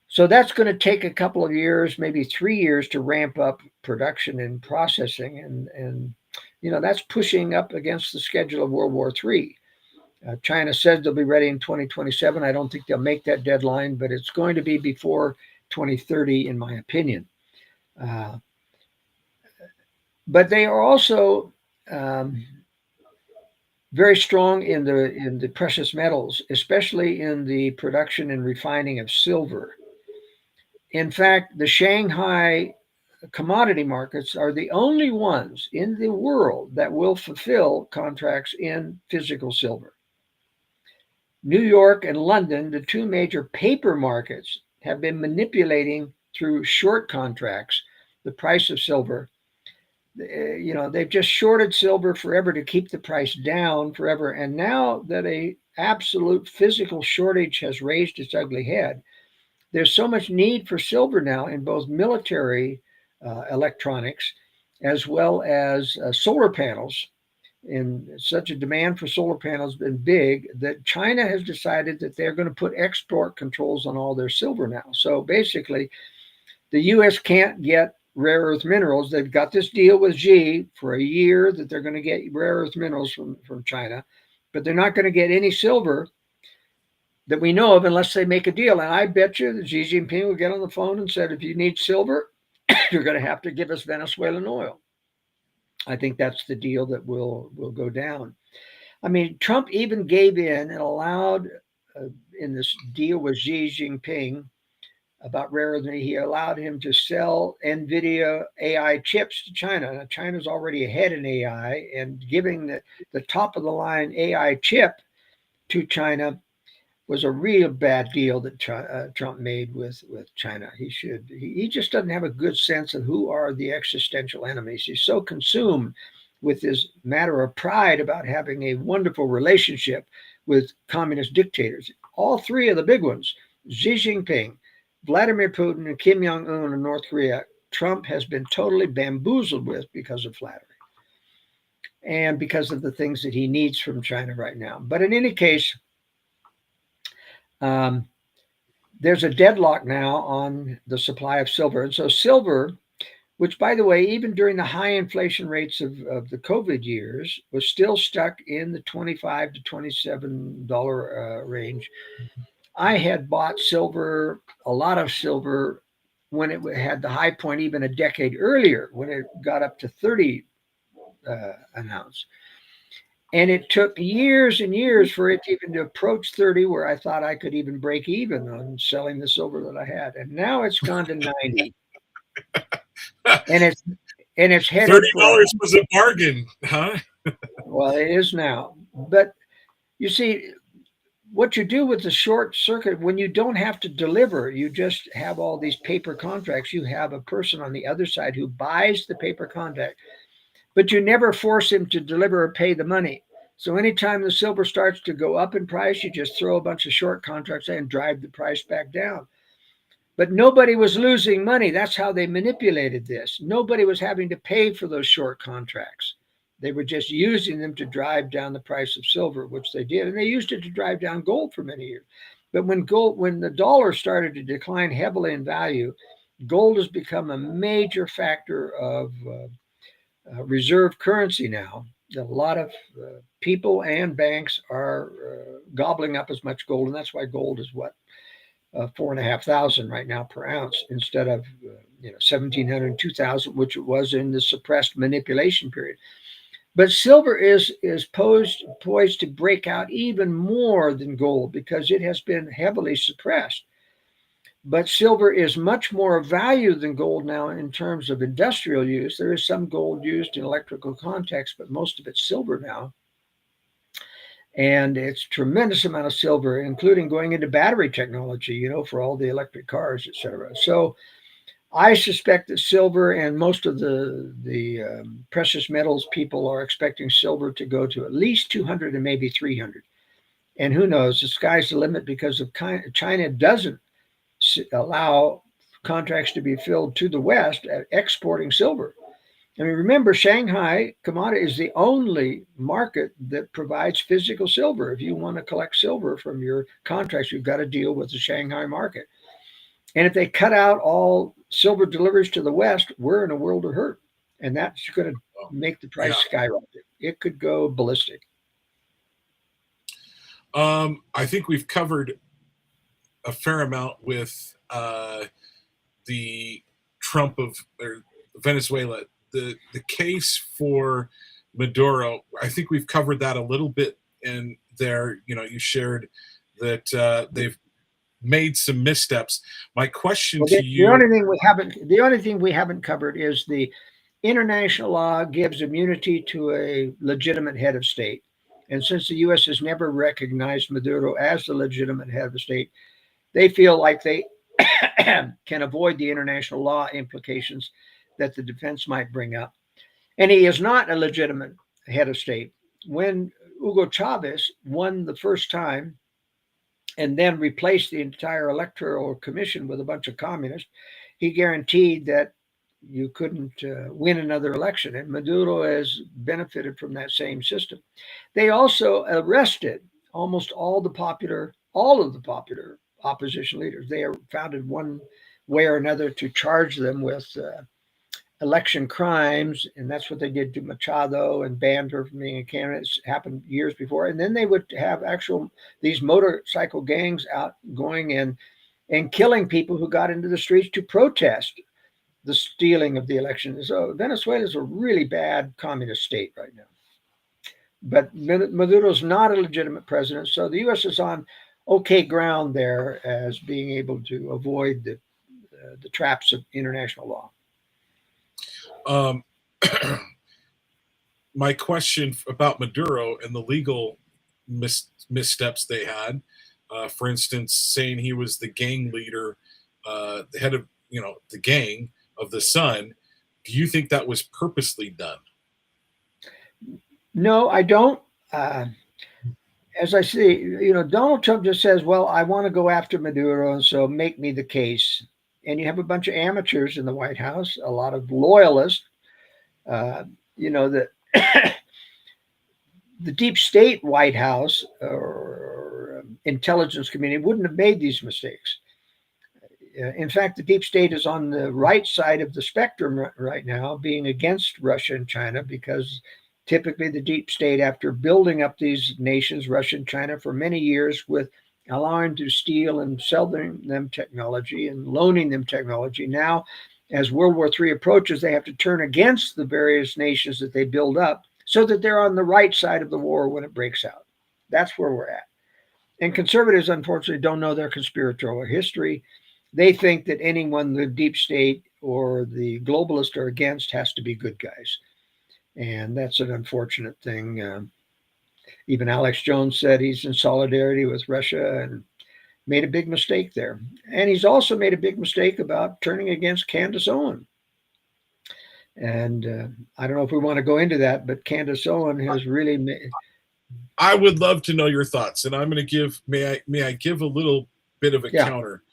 So that's going to take a couple of years, maybe 3 years, to ramp up production and processing. And that's pushing up against the schedule of World War III. China says they'll be ready in 2027. I don't think they'll make that deadline, but it's going to be before 2030, in my opinion. But they are also very strong in the precious metals, especially in the production and refining of silver. In fact, the Shanghai commodity markets are the only ones in the world that will fulfill contracts in physical silver. New York and London, the two major paper markets, have been manipulating through short contracts the price of silver. They've just shorted silver forever to keep the price down forever. And now that a absolute physical shortage has raised its ugly head, there's so much need for silver now in both military electronics as well as solar panels. And such a demand for solar panels has been big that China has decided that they're going to put export controls on all their silver now. So basically, the U.S. can't get rare earth minerals. They've got this deal with Xi for a year that they're going to get rare earth minerals from China, but they're not going to get any silver that we know of unless they make a deal. And I bet you that Xi Jinping will get on the phone and said, if you need silver, you're going to have to give us Venezuelan oil. I think that's the deal that will go down. I mean, Trump even gave in and allowed, in this deal with Xi Jinping about rare earth, he allowed him to sell NVIDIA AI chips to China. Now, China's already ahead in AI, and giving the top of the line AI chip to China was a real bad deal that Trump made with China. He just doesn't have a good sense of who are the existential enemies. He's so consumed with this matter of pride about having a wonderful relationship with communist dictators. All three of the big ones, Xi Jinping, Vladimir Putin, and Kim Jong-un in North Korea, Trump has been totally bamboozled with because of flattery and because of the things that he needs from China right now. But in any case, there's a deadlock now on the supply of silver. And so silver, which, by the way, even during the high inflation rates of the COVID years, was still stuck in the $25 to $27 range. I had bought silver, a lot of silver, when it had the high point even a decade earlier, when it got up to 30 an ounce. And it took years and years for it even to approach 30, where I thought I could even break even on selling the silver that I had. And now it's gone to 90. And it's headed $30 was a bargain, huh? Well, it is now. But you see, what you do with the short circuit, when you don't have to deliver, you just have all these paper contracts. You have a person on the other side who buys the paper contract, but you never force him to deliver or pay the money. So anytime the silver starts to go up in price, you just throw a bunch of short contracts in and drive the price back down. But nobody was losing money. That's how they manipulated this. Nobody was having to pay for those short contracts. They were just using them to drive down the price of silver, which they did. And they used it to drive down gold for many years. But when the dollar started to decline heavily in value, gold has become a major factor of reserve currency now. A lot of people and banks are gobbling up as much gold. And that's why gold is what? $4,500 right now per ounce instead of $1,700, $2,000, which it was in the suppressed manipulation period. But silver is poised to break out even more than gold because it has been heavily suppressed. But silver is much more of value than gold now in terms of industrial use. There is some gold used in electrical context, but most of it's silver now. And it's a tremendous amount of silver, including going into battery technology, for all the electric cars, et cetera. So I suspect that silver, and most of the precious metals people are expecting silver to go to at least 200 and maybe 300. And who knows, the sky's the limit because of China doesn't allow contracts to be filled to the West at exporting silver. I mean, remember, Shanghai commodity is the only market that provides physical silver. If you want to collect silver from your contracts, you've got to deal with the Shanghai market. And if they cut out all silver deliveries to the West, we're in a world of hurt. And that's going to make the price skyrocket. It could go ballistic. I think we've covered a fair amount with the Trump or Venezuela. The case for Maduro, I think we've covered that a little bit in there. You shared that they've made some missteps. My question to you: the only thing we haven't covered is the international law gives immunity to a legitimate head of state, And since the U.S. has never recognized Maduro as the legitimate head of the state, they feel like they can avoid the international law implications that the defense might bring up. And he is not a legitimate head of state. When Hugo Chavez won the first time and then replaced the entire electoral commission with a bunch of communists, he guaranteed that you couldn't win another election. And Maduro has benefited from that same system. They also arrested almost all of the popular opposition leaders. They are founded one way or another to charge them with election crimes, and that's what they did to Machado and banned her from being a candidate. It's happened years before. And then they would have these motorcycle gangs out going and killing people who got into the streets to protest the stealing of the election. So Venezuela is a really bad communist state right now. But Maduro's not a legitimate president, so the U.S. is on okay ground there as being able to avoid the traps of international law. My question about Maduro and the legal missteps they had, for instance, saying he was the gang leader, the head of the gang of the Sun. Do you think that was purposely done? No, I don't. As I see, Donald Trump just says, well, I want to go after Maduro, so make me the case. And you have a bunch of amateurs in the White House, a lot of loyalists. The deep state White House or intelligence community wouldn't have made these mistakes. In fact, the deep state is on the right side of the spectrum right now, being against Russia and China, because typically the deep state, after building up these nations, Russia and China, for many years with allowing to steal and sell them technology and loaning them technology, now as World War III approaches, they have to turn against the various nations that they build up so that they're on the right side of the war when it breaks out. That's where we're at. And conservatives, unfortunately, don't know their conspiratorial history. They think that anyone the deep state or the globalists are against has to be good guys. And that's an unfortunate thing. Even Alex Jones said he's in solidarity with Russia and made a big mistake there. And he's also made a big mistake about turning against Candace Owen. And I don't know if we want to go into that, but Candace Owen has really made... I would love to know your thoughts, and I'm going to give, may I give a little bit of a counter.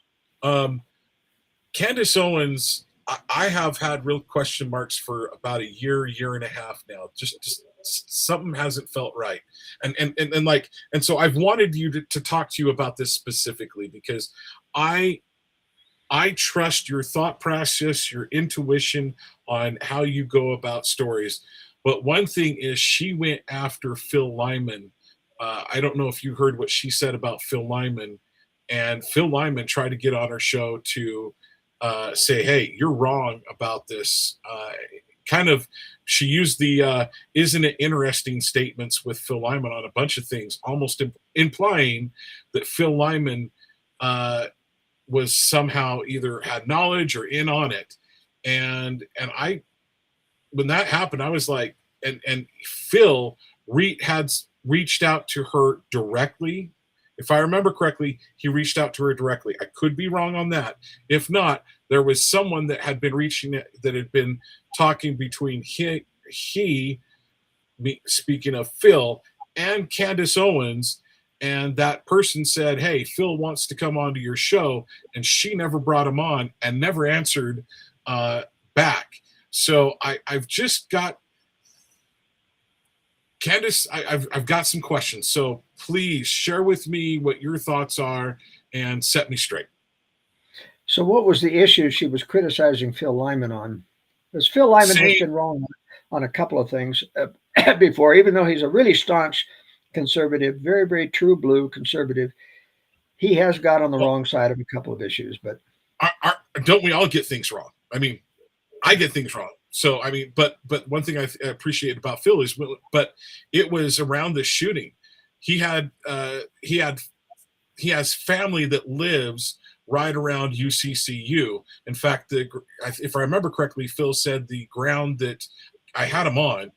Candace Owens, I have had real question marks for about a year and a half now. Just something hasn't felt right. And so I've wanted you to talk to you about this specifically, because I trust your thought process, your intuition on how you go about stories. But one thing is, she went after Phil Lyman. I don't know if you heard what she said about Phil Lyman, and Phil Lyman tried to get on her show to say, hey, you're wrong about this. She used the isn't it interesting statements with Phil Lyman on a bunch of things, almost implying that Phil Lyman was somehow either had knowledge or in on it. And when that happened, I was like, and Phil had reached out to her directly. If I remember correctly, he reached out to her directly. I could be wrong on that. If not, there was someone that had been talking between he, speaking of Phil, and Candace Owens, and that person said, hey, Phil wants to come onto your show, and she never brought him on and never answered back. So I've just got Candace, I've got some questions. So please share with me what your thoughts are and set me straight. So what was the issue she was criticizing Phil Lyman on? Because Phil Lyman has been wrong on a couple of things before, even though he's a really staunch conservative, very, very true blue conservative. He has got on the wrong side of a couple of issues. But don't we all get things wrong? I mean, I get things wrong. So, I mean, but one thing I appreciate about Phil is, but it was around the shooting. He has family that lives right around UCCU. In fact, if I remember correctly, Phil said the ground that I had him on,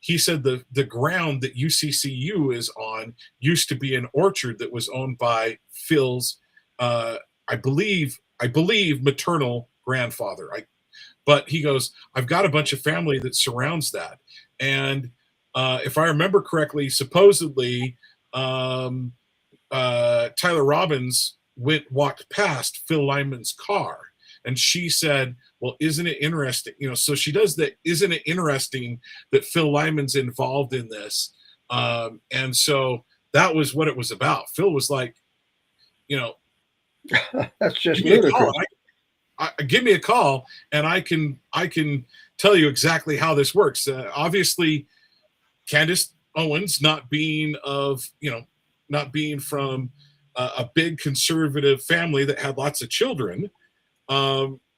he said the ground that UCCU is on used to be an orchard that was owned by Phil's, I believe maternal grandfather. But he goes, I've got a bunch of family that surrounds that, and if I remember correctly, supposedly Tyler Robbins walked past Phil Lyman's car, and she said, well, isn't it interesting? So she does that. Isn't it interesting that Phil Lyman's involved in this? And so that was what it was about. Phil was like, that's just ludicrous. Give me a call, and I can tell you exactly how this works. Obviously, Candace Owens, not being from a big conservative family that had lots of children,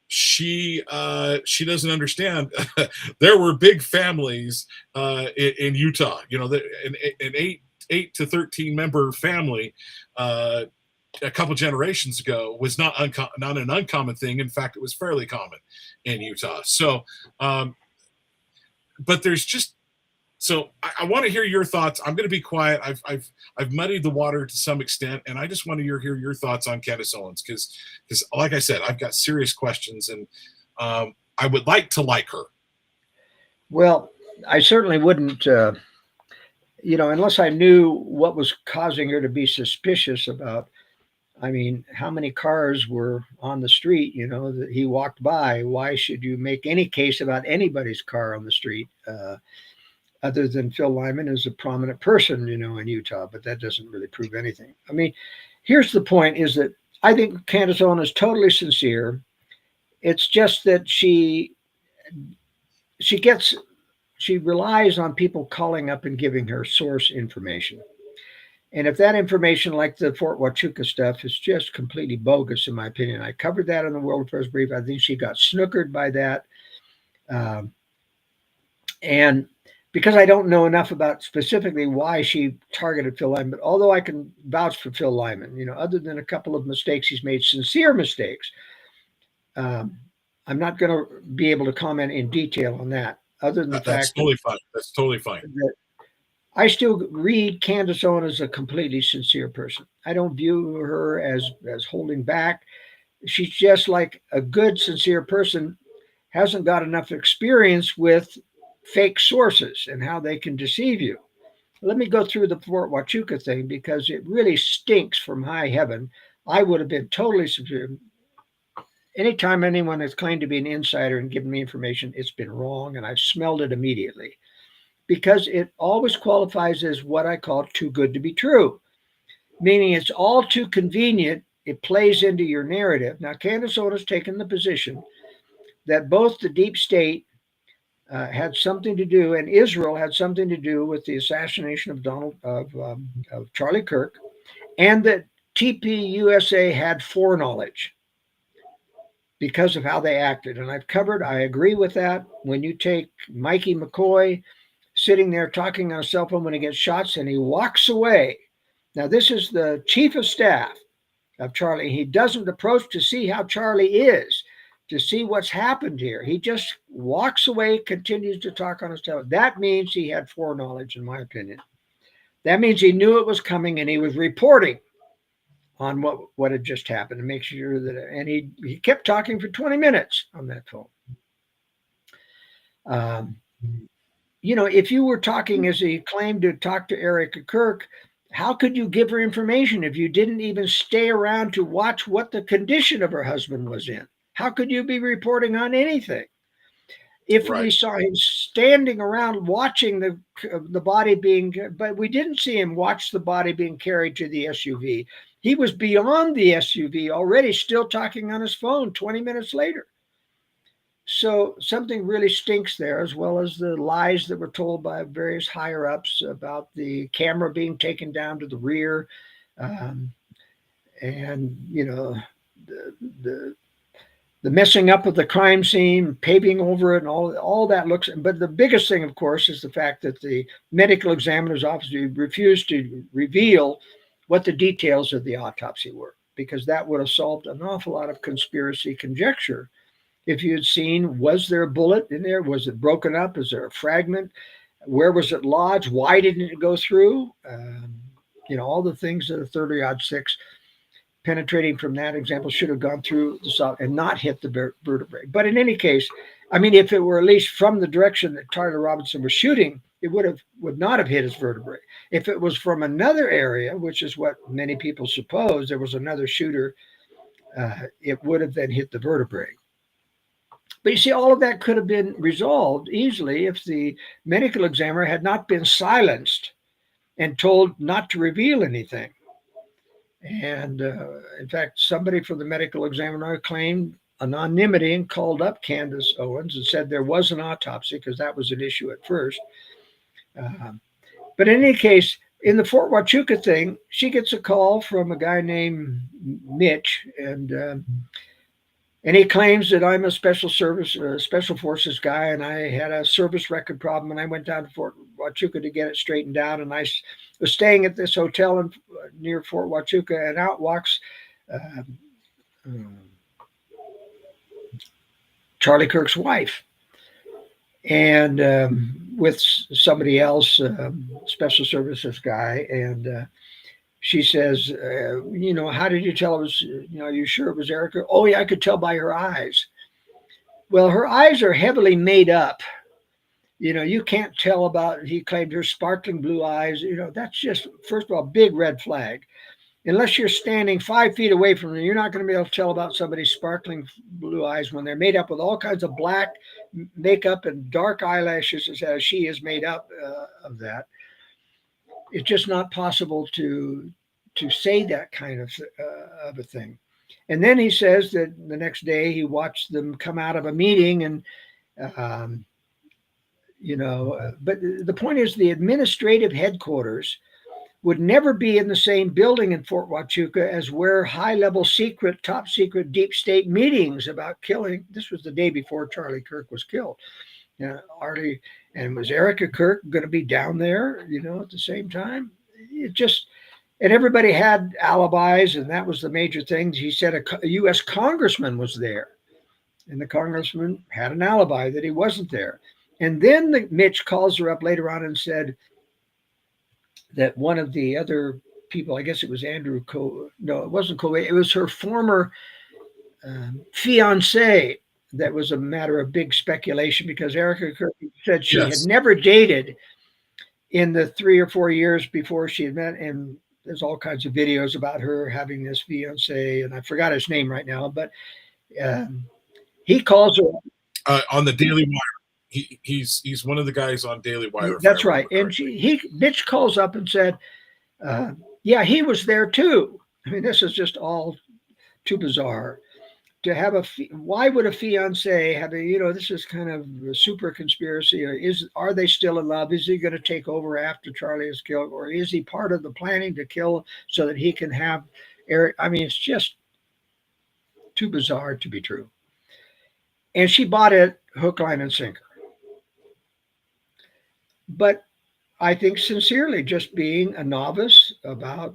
she doesn't understand. There were big families in Utah. An 8 to 13 member family a couple generations ago was not an uncommon thing. In fact, it was fairly common in Utah. So, but there's just. So I want to hear your thoughts. I'm going to be quiet. I've muddied the water to some extent, and I just want to hear your thoughts on Candace Owens because, like I said, I've got serious questions, and I would like to like her. Well, I certainly wouldn't, unless I knew what was causing her to be suspicious about. I mean, how many cars were on the street, that he walked by? Why should you make any case about anybody's car on the street? Other than Phil Lyman is a prominent person, in Utah, but that doesn't really prove anything. I mean, here's the point is that I think Candace Owens is totally sincere. It's just that she relies on people calling up and giving her source information. And if that information, like the Fort Huachuca stuff, is just completely bogus, in my opinion, I covered that in the World Affairs Brief. I think she got snookered by that. And because I don't know enough about specifically why she targeted Phil Lyman, but although I can vouch for Phil Lyman, other than a couple of mistakes he's made, sincere mistakes, I'm not going to be able to comment in detail on that, other than the fact that's totally fine. That I still read Candace Owens as a completely sincere person. I don't view her as holding back. She's just like a good, sincere person, hasn't got enough experience with fake sources and how they can deceive you. Let me go through the Fort Huachuca thing because it really stinks from high heaven. I would have been totally sincere. Anytime anyone has claimed to be an insider and given me information, it's been wrong, and I've smelled it immediately because it always qualifies as what I call too good to be true, meaning it's all too convenient. It plays into your narrative. Now, Candace Owens has taken the position that both the deep state had something to do, and Israel had something to do with the assassination of Charlie Kirk, and that TPUSA had foreknowledge because of how they acted. And I agree with that. When you take Mikey McCoy sitting there talking on a cell phone when he gets shots and he walks away. Now, this is the chief of staff of Charlie. He doesn't approach to see how Charlie is, to see what's happened here. He just walks away, continues to talk on his telephone. That means he had foreknowledge, in my opinion. That means he knew it was coming and he was reporting on what had just happened to make sure that, and he kept talking for 20 minutes on that phone. If you were talking as he claimed to talk to Erica Kirk, how could you give her information if you didn't even stay around to watch what the condition of her husband was in? How could you be reporting on anything? If we saw him standing around watching the body but we didn't see him watch the body being carried to the SUV. He was beyond the SUV already, still talking on his phone 20 minutes later. So something really stinks there, as well as the lies that were told by various higher ups about the camera being taken down to the rear, and the messing up of the crime scene, paving over it, and all that looks. But the biggest thing, of course, is the fact that the medical examiner's office refused to reveal what the details of the autopsy were, because that would have solved an awful lot of conspiracy conjecture. If you had seen, was there a bullet in there? Was it broken up? Is there a fragment? Where was it lodged? Why didn't it go through? All the things that a 30-06 penetrating from that example should have gone through the soft and not hit the vertebrae. But in any case, I mean, if it were at least from the direction that Tyler Robinson was shooting, it would not have hit his vertebrae. If it was from another area, which is what many people suppose, there was another shooter, it would have then hit the vertebrae. But you see, all of that could have been resolved easily if the medical examiner had not been silenced and told not to reveal anything. And in fact, somebody from the medical examiner claimed anonymity and called up Candace Owens and said there was an autopsy because that was an issue at first. But in any case, in the Fort Huachuca thing, she gets a call from a guy named Mitch, and he claims that I'm a special forces guy, and I had a service record problem, and I went down to Fort Huachuca to get it straightened out, and I was staying at this hotel near Fort Huachuca, and out walks Charlie Kirk's wife, and with somebody else, special services guy, and she says, how did you tell it was, are you sure it was Erica? Oh, yeah, I could tell by her eyes. Well, her eyes are heavily made up. You can't tell about, he claimed her sparkling blue eyes. That's just, first of all, big red flag. Unless you're standing 5 feet away from them, you're not going to be able to tell about somebody's sparkling blue eyes when they're made up with all kinds of black makeup and dark eyelashes, as she is made up of that. It's just not possible to say that kind of a thing. And then he says that the next day he watched them come out of a meeting, and but the point is, the administrative headquarters would never be in the same building in Fort Huachuca as where high-level secret, top secret, deep state meetings about killing. This was the day before Charlie Kirk was killed. Arlie, and was Erica Kirk going to be down there, at the same time? And everybody had alibis, and that was the major thing. He said a U.S. congressman was there, and the congressman had an alibi that he wasn't there. And then Mitch calls her up later on and said that one of the other people, I guess it was Andrew no, it wasn't Cole, it was her former fiance. That was a matter of big speculation because Erica Kirk said she had never dated in the 3 or 4 years before she had met. And there's all kinds of videos about her having this fiance, and I forgot his name right now, but he calls her on the Daily Wire. He's one of the guys on Daily Wire. That's right. And Mitch calls up and said, yeah, he was there too. I mean, this is just all too bizarre. To have why would a fiance have this is kind of a super conspiracy. Are they still in love? Is he going to take over after Charlie is killed, or is he part of the planning to kill so that he can have Eric? I mean, it's just too bizarre to be true. And she bought it hook, line, and sinker. But I think sincerely, just being a novice about,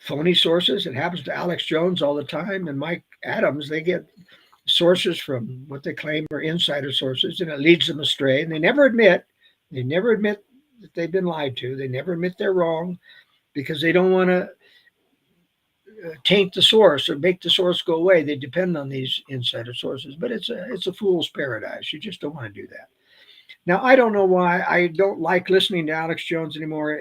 phony sources. It happens to Alex Jones all the time, and Mike Adams. They get sources from what they claim are insider sources, and it leads them astray. And they never admit that they've been lied to. They never admit they're wrong because they don't want to taint the source or make the source go away. They depend on these insider sources, but it's a fool's paradise. You just don't want to do that. Now, I don't know why I don't like listening to Alex Jones anymore.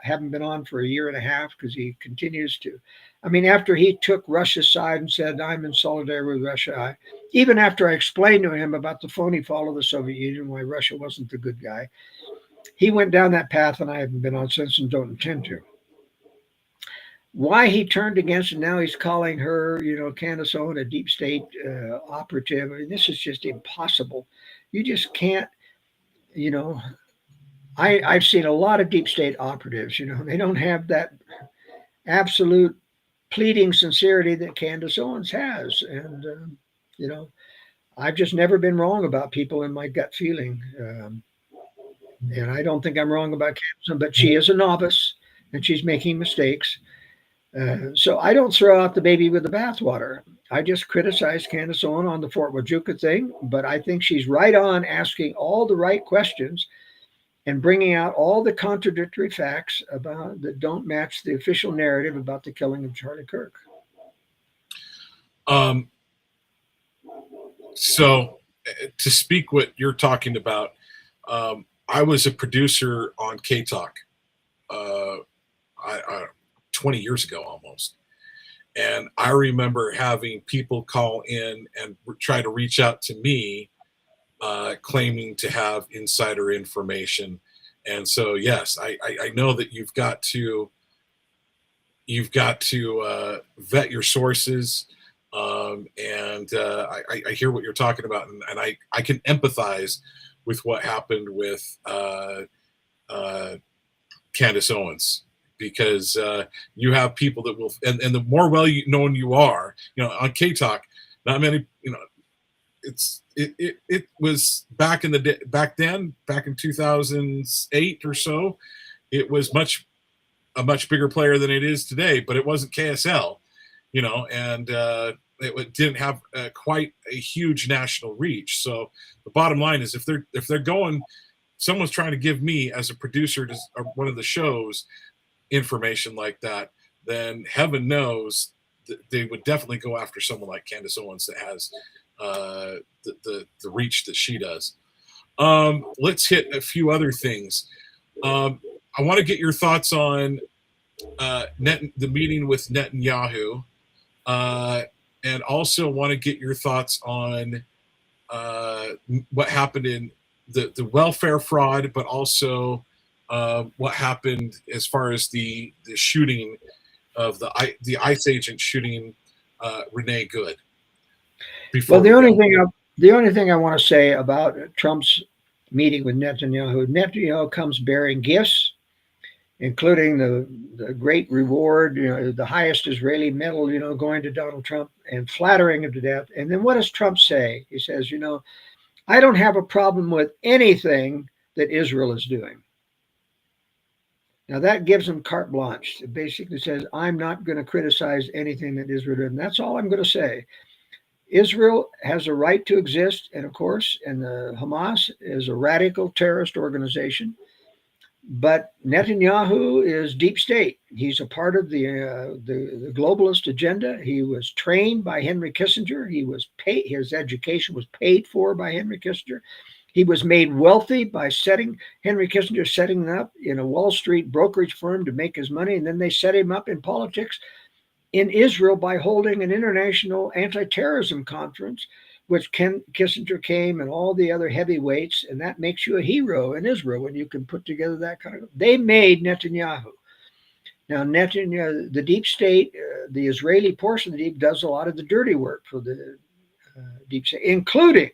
Haven't been on for a year and a half because he continues to. I mean, after he took Russia's side and said, I'm in solidarity with Russia, even after I explained to him about the phony fall of the Soviet Union, why Russia wasn't the good guy, he went down that path, and I haven't been on since and don't intend to. Why he turned against it, now he's calling her, Candace Owens, a deep state operative. I mean, this is just impossible. You just can't, I've seen a lot of deep state operatives, they don't have that absolute pleading sincerity that Candace Owens has. And, I've just never been wrong about people in my gut feeling. And I don't think I'm wrong about Candace, but she is a novice and she's making mistakes. So I don't throw out the baby with the bathwater. I just criticize Candace Owen on the Fort Wajuka thing, but I think she's right on asking all the right questions and bringing out all the contradictory facts about that don't match the official narrative about the killing of Charlie Kirk. So to speak what you're talking about, I was a producer on K Talk 20 years ago almost. And I remember having people call in and try to reach out to me claiming to have insider information. And so, yes, I know that you've got to vet your sources. And I hear what you're talking about, and I can empathize with what happened with Candace Owens, because you have people that will, and the more well known you are, on K Talk, not many, it was back in the day, back in 2008 or so, it was a much bigger player than it is today, but it wasn't KSL, and it didn't have quite a huge national reach. So the bottom line is, if they're going, someone's trying to give me as a producer to one of the shows information like that, then heaven knows that they would definitely go after someone like Candace Owens that has the reach that she does. Let's hit a few other things. I want to get your thoughts on the meeting with Netanyahu, and also want to get your thoughts on what happened in the welfare fraud, but also what happened as far as the shooting of the ICE agent shooting Renee Good. Well, the only thing I want to say about Trump's meeting with Netanyahu comes bearing gifts, including the great reward, the highest Israeli medal, going to Donald Trump, and flattering him to death. And then what does Trump say? He says, I don't have a problem with anything that Israel is doing. Now that gives him carte blanche. It basically says, I'm not going to criticize anything that Israel did. And that's all I'm going to say. Israel has a right to exist, and of course, and the Hamas is a radical terrorist organization. But Netanyahu is deep state. He's a part of the globalist agenda. He was trained by Henry Kissinger. He was paid. His education was paid for by Henry Kissinger. He was made wealthy by Henry Kissinger setting up in a Wall Street brokerage firm to make his money, and then they set him up in politics in Israel by holding an international anti-terrorism conference, which Kissinger came and all the other heavyweights, and that makes you a hero in Israel when you can put together that kind of. They made Netanyahu. Now Netanyahu, the deep state, the Israeli portion of the deep, does a lot of the dirty work for the deep state, including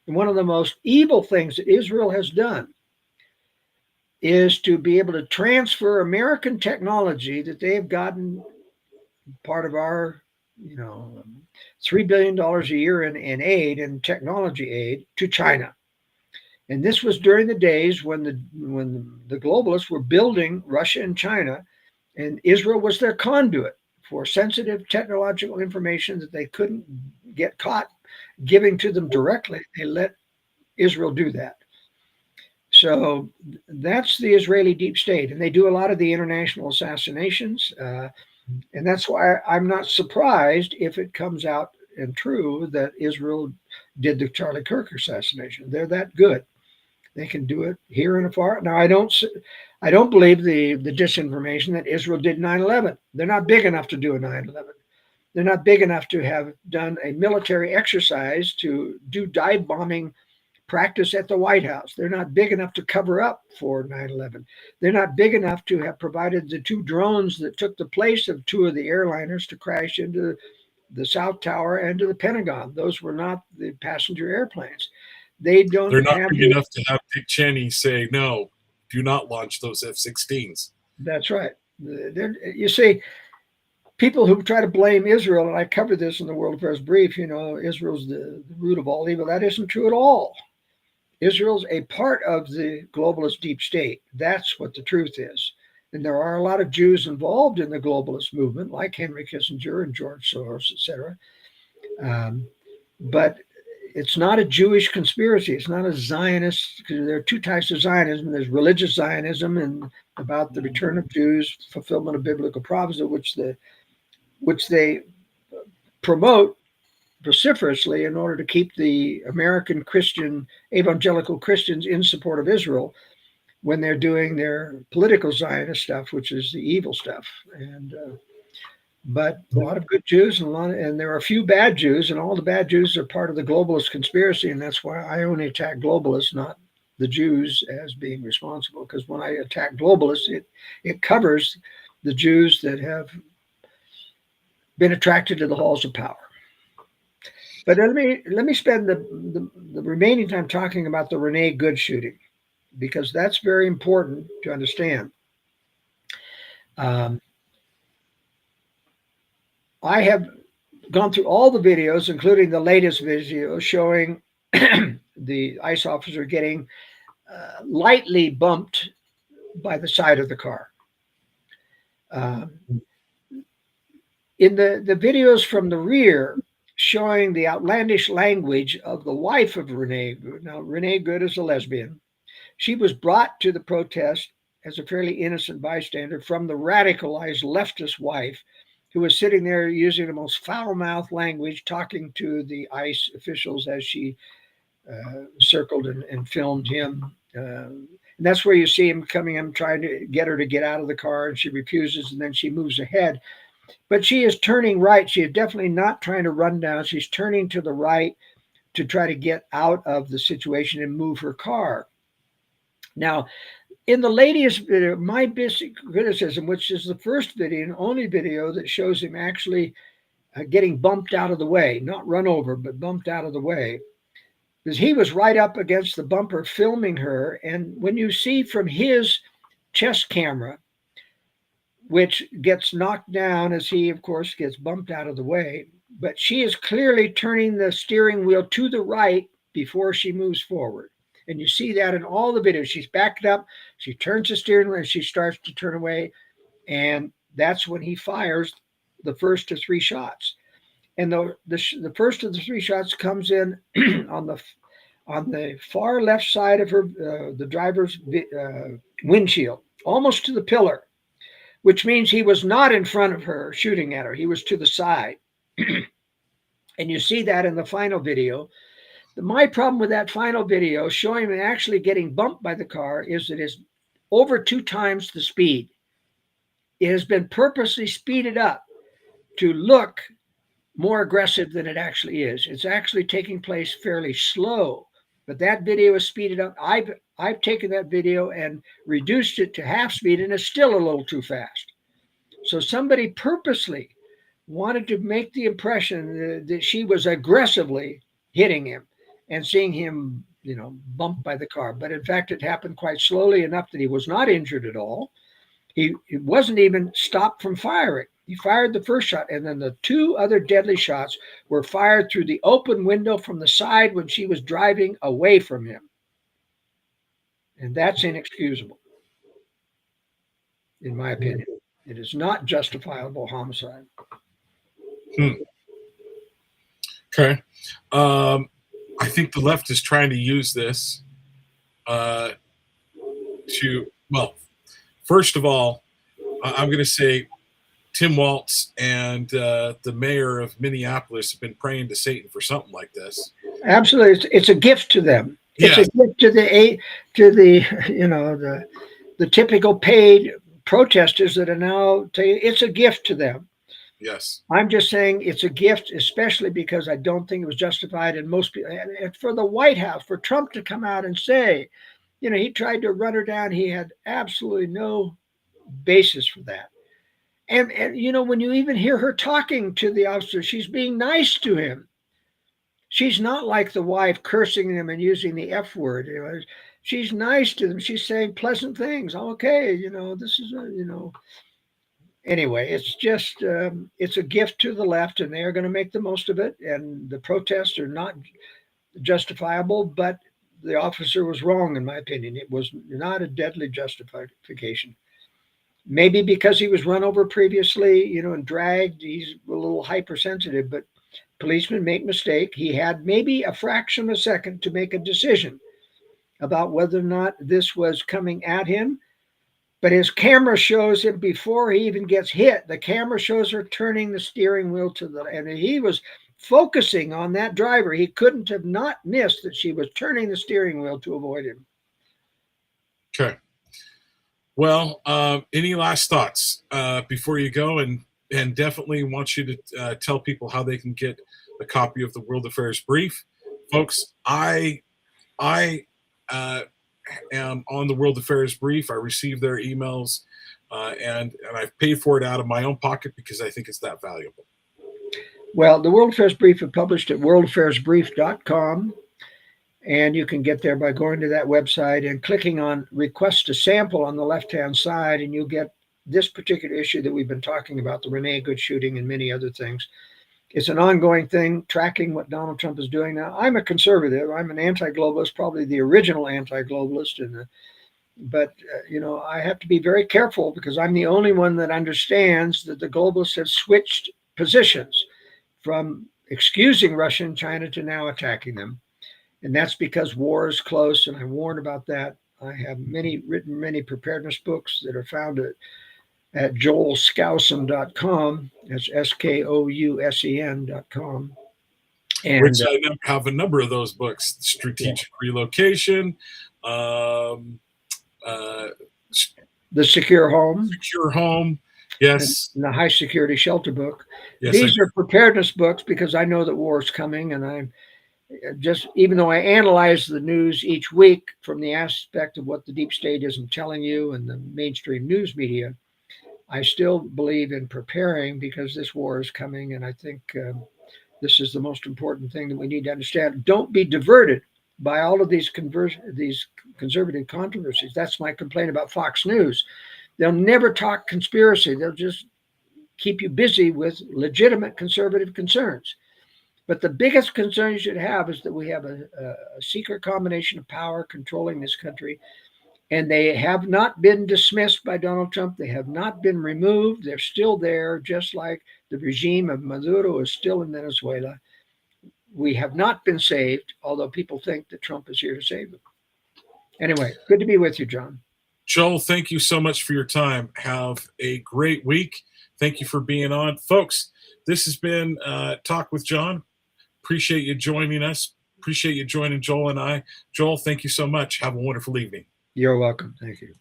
one of the most evil things that Israel has done is to be able to transfer American technology that they've gotten part of our, $3 billion a year in aid and technology aid to China. And this was during the days when the globalists were building Russia and China, and Israel was their conduit for sensitive technological information that they couldn't get caught giving to them directly. They let Israel do that. So that's the Israeli deep state, and they do a lot of the international assassinations. And that's why I'm not surprised if it comes out and true that Israel did the Charlie Kirk assassination. They're that good. They can do it here and afar. Now, I don't believe the disinformation that Israel did 9/11. They're not big enough to do a 9/11. They're not big enough to have done a military exercise to do dive bombing practice at the White House. They're not big enough to cover up for 9/11. They're not big enough to have provided the two drones that took the place of two of the airliners to crash into the South Tower and to the Pentagon. Those were not the passenger airplanes. They're not big enough to have Dick Cheney say, no, do not launch those F-16s. That's right. You see, people who try to blame Israel, and I covered this in the World Affairs Brief, Israel's the root of all evil. That isn't true at all. Israel's a part of the globalist deep state. That's what the truth is. And there are a lot of Jews involved in the globalist movement, like Henry Kissinger and George Soros, etc. But it's not a Jewish conspiracy. It's not a Zionist, because there are two types of Zionism. There's religious Zionism and about the return of Jews, fulfillment of biblical prophecy, which they promote vociferously in order to keep the American Christian, evangelical Christians in support of Israel when they're doing their political Zionist stuff, which is the evil stuff. But a lot of good Jews and there are a few bad Jews, and all the bad Jews are part of the globalist conspiracy, and that's why I only attack globalists, not the Jews, as being responsible. Because when I attack globalists, it covers the Jews that have been attracted to the halls of power. But let me spend the remaining time talking about the Renee Good shooting, because that's very important to understand. I have gone through all the videos, including the latest video showing the ICE officer getting lightly bumped by the side of the car. In the videos from the rear showing the outlandish language of the wife of Renee Good. Now, Renee Good is a lesbian. She was brought to the protest as a fairly innocent bystander from the radicalized leftist wife, who was sitting there using the most foul-mouthed language, talking to the ICE officials as she circled and filmed him. And that's where you see him coming in, trying to get her to get out of the car, and she refuses, and then she moves ahead. But she is turning right. She is definitely not trying to run down. She's turning to the right to try to get out of the situation and move her car. Now, in the latest video, my basic criticism, which is the first video and only video that shows him actually getting bumped out of the way, not run over, but bumped out of the way, because he was right up against the bumper filming her. And when you see from his chest camera, which gets knocked down as he, of course, gets bumped out of the way, but she is clearly turning the steering wheel to the right before she moves forward. And you see that in all the videos. She's backed up, she turns the steering wheel, and she starts to turn away. And that's when he fires the first of three shots. And the first of the three shots comes in on the far left side of her, the driver's windshield, almost to the pillar, which means he was not in front of her shooting at her. He was to the side. And you see that in the final video. My problem with that final video showing him actually getting bumped by the car is that it's over 2 times the speed. It has been purposely speeded up to look more aggressive than it actually is. It's actually taking place fairly slow, but that video is speeded up. I've taken that video and reduced it to half speed, and it's still a little too fast. So somebody purposely wanted to make the impression that she was aggressively hitting him and seeing him, bumped by the car. But in fact, it happened quite slowly enough that he was not injured at all. He wasn't even stopped from firing. He fired the first shot, and then the 2 other deadly shots were fired through the open window from the side when she was driving away from him. And that's inexcusable, in my opinion. It is not justifiable homicide. Okay. I think the left is trying to use this first of all, I'm going to say Tim Walz and the mayor of Minneapolis have been praying to Satan for something like this. Absolutely. It's a gift to them. It's a gift to the typical paid protesters that are now it's a gift to them. Yes. I'm just saying it's a gift, especially because I don't think it was justified. And most people, and for the White House, for Trump to come out and say, he tried to run her down. He had absolutely no basis for that. And when you even hear her talking to the officer, she's being nice to him. She's not like the wife cursing them and using the F word. She's nice to them. She's saying pleasant things. Okay, this is Anyway, it's just it's a gift to the left, and they are going to make the most of it. And the protests are not justifiable, but the officer was wrong, in my opinion. It was not a deadly justification. Maybe because he was run over previously, and dragged, he's a little hypersensitive, but policemen make mistake. He had maybe a fraction of a second to make a decision about whether or not this was coming at him. But his camera shows him before he even gets hit. The camera shows her turning the steering wheel and he was focusing on that driver. He couldn't have not missed that she was turning the steering wheel to avoid him. Okay. Well, any last thoughts before you go? And definitely want you to tell people how they can get a copy of the World Affairs Brief. Folks, I am on the World Affairs Brief. I receive their emails, and I've paid for it out of my own pocket because I think it's that valuable. Well, the World Affairs Brief is published at worldaffairsbrief.com, and you can get there by going to that website and clicking on Request a Sample on the left-hand side, and you'll get this particular issue that we've been talking about, the Renee Good shooting and many other things. It's an ongoing thing, tracking what Donald Trump is doing now. I'm a conservative. I'm an anti-globalist, probably the original anti-globalist. But I have to be very careful because I'm the only one that understands that the globalists have switched positions from excusing Russia and China to now attacking them. And that's because war is close, and I warn about that. I have written many preparedness books that are found at joelskousen.com. That's SKOUSEN.com. And which I have a number of those books: Strategic Relocation, The Secure Home. Secure Home. Yes. And the High Security Shelter book. Yes, These are preparedness books because I know that war is coming, and I'm just, even though I analyze the news each week from the aspect of what the deep state isn't telling you and the mainstream news media, I still believe in preparing because this war is coming, and I think this is the most important thing that we need to understand. Don't be diverted by all of these conservative controversies. That's my complaint about Fox News. They'll never talk conspiracy. They'll just keep you busy with legitimate conservative concerns. But the biggest concern you should have is that we have a secret combination of power controlling this country. And they have not been dismissed by Donald Trump. They have not been removed. They're still there, just like the regime of Maduro is still in Venezuela. We have not been saved, although people think that Trump is here to save them. Anyway, good to be with you, John. Joel, thank you so much for your time. Have a great week. Thank you for being on. Folks, this has been Talk with John. Appreciate you joining us. Appreciate you joining Joel and I. Joel, thank you so much. Have a wonderful evening. You're welcome. Thank you.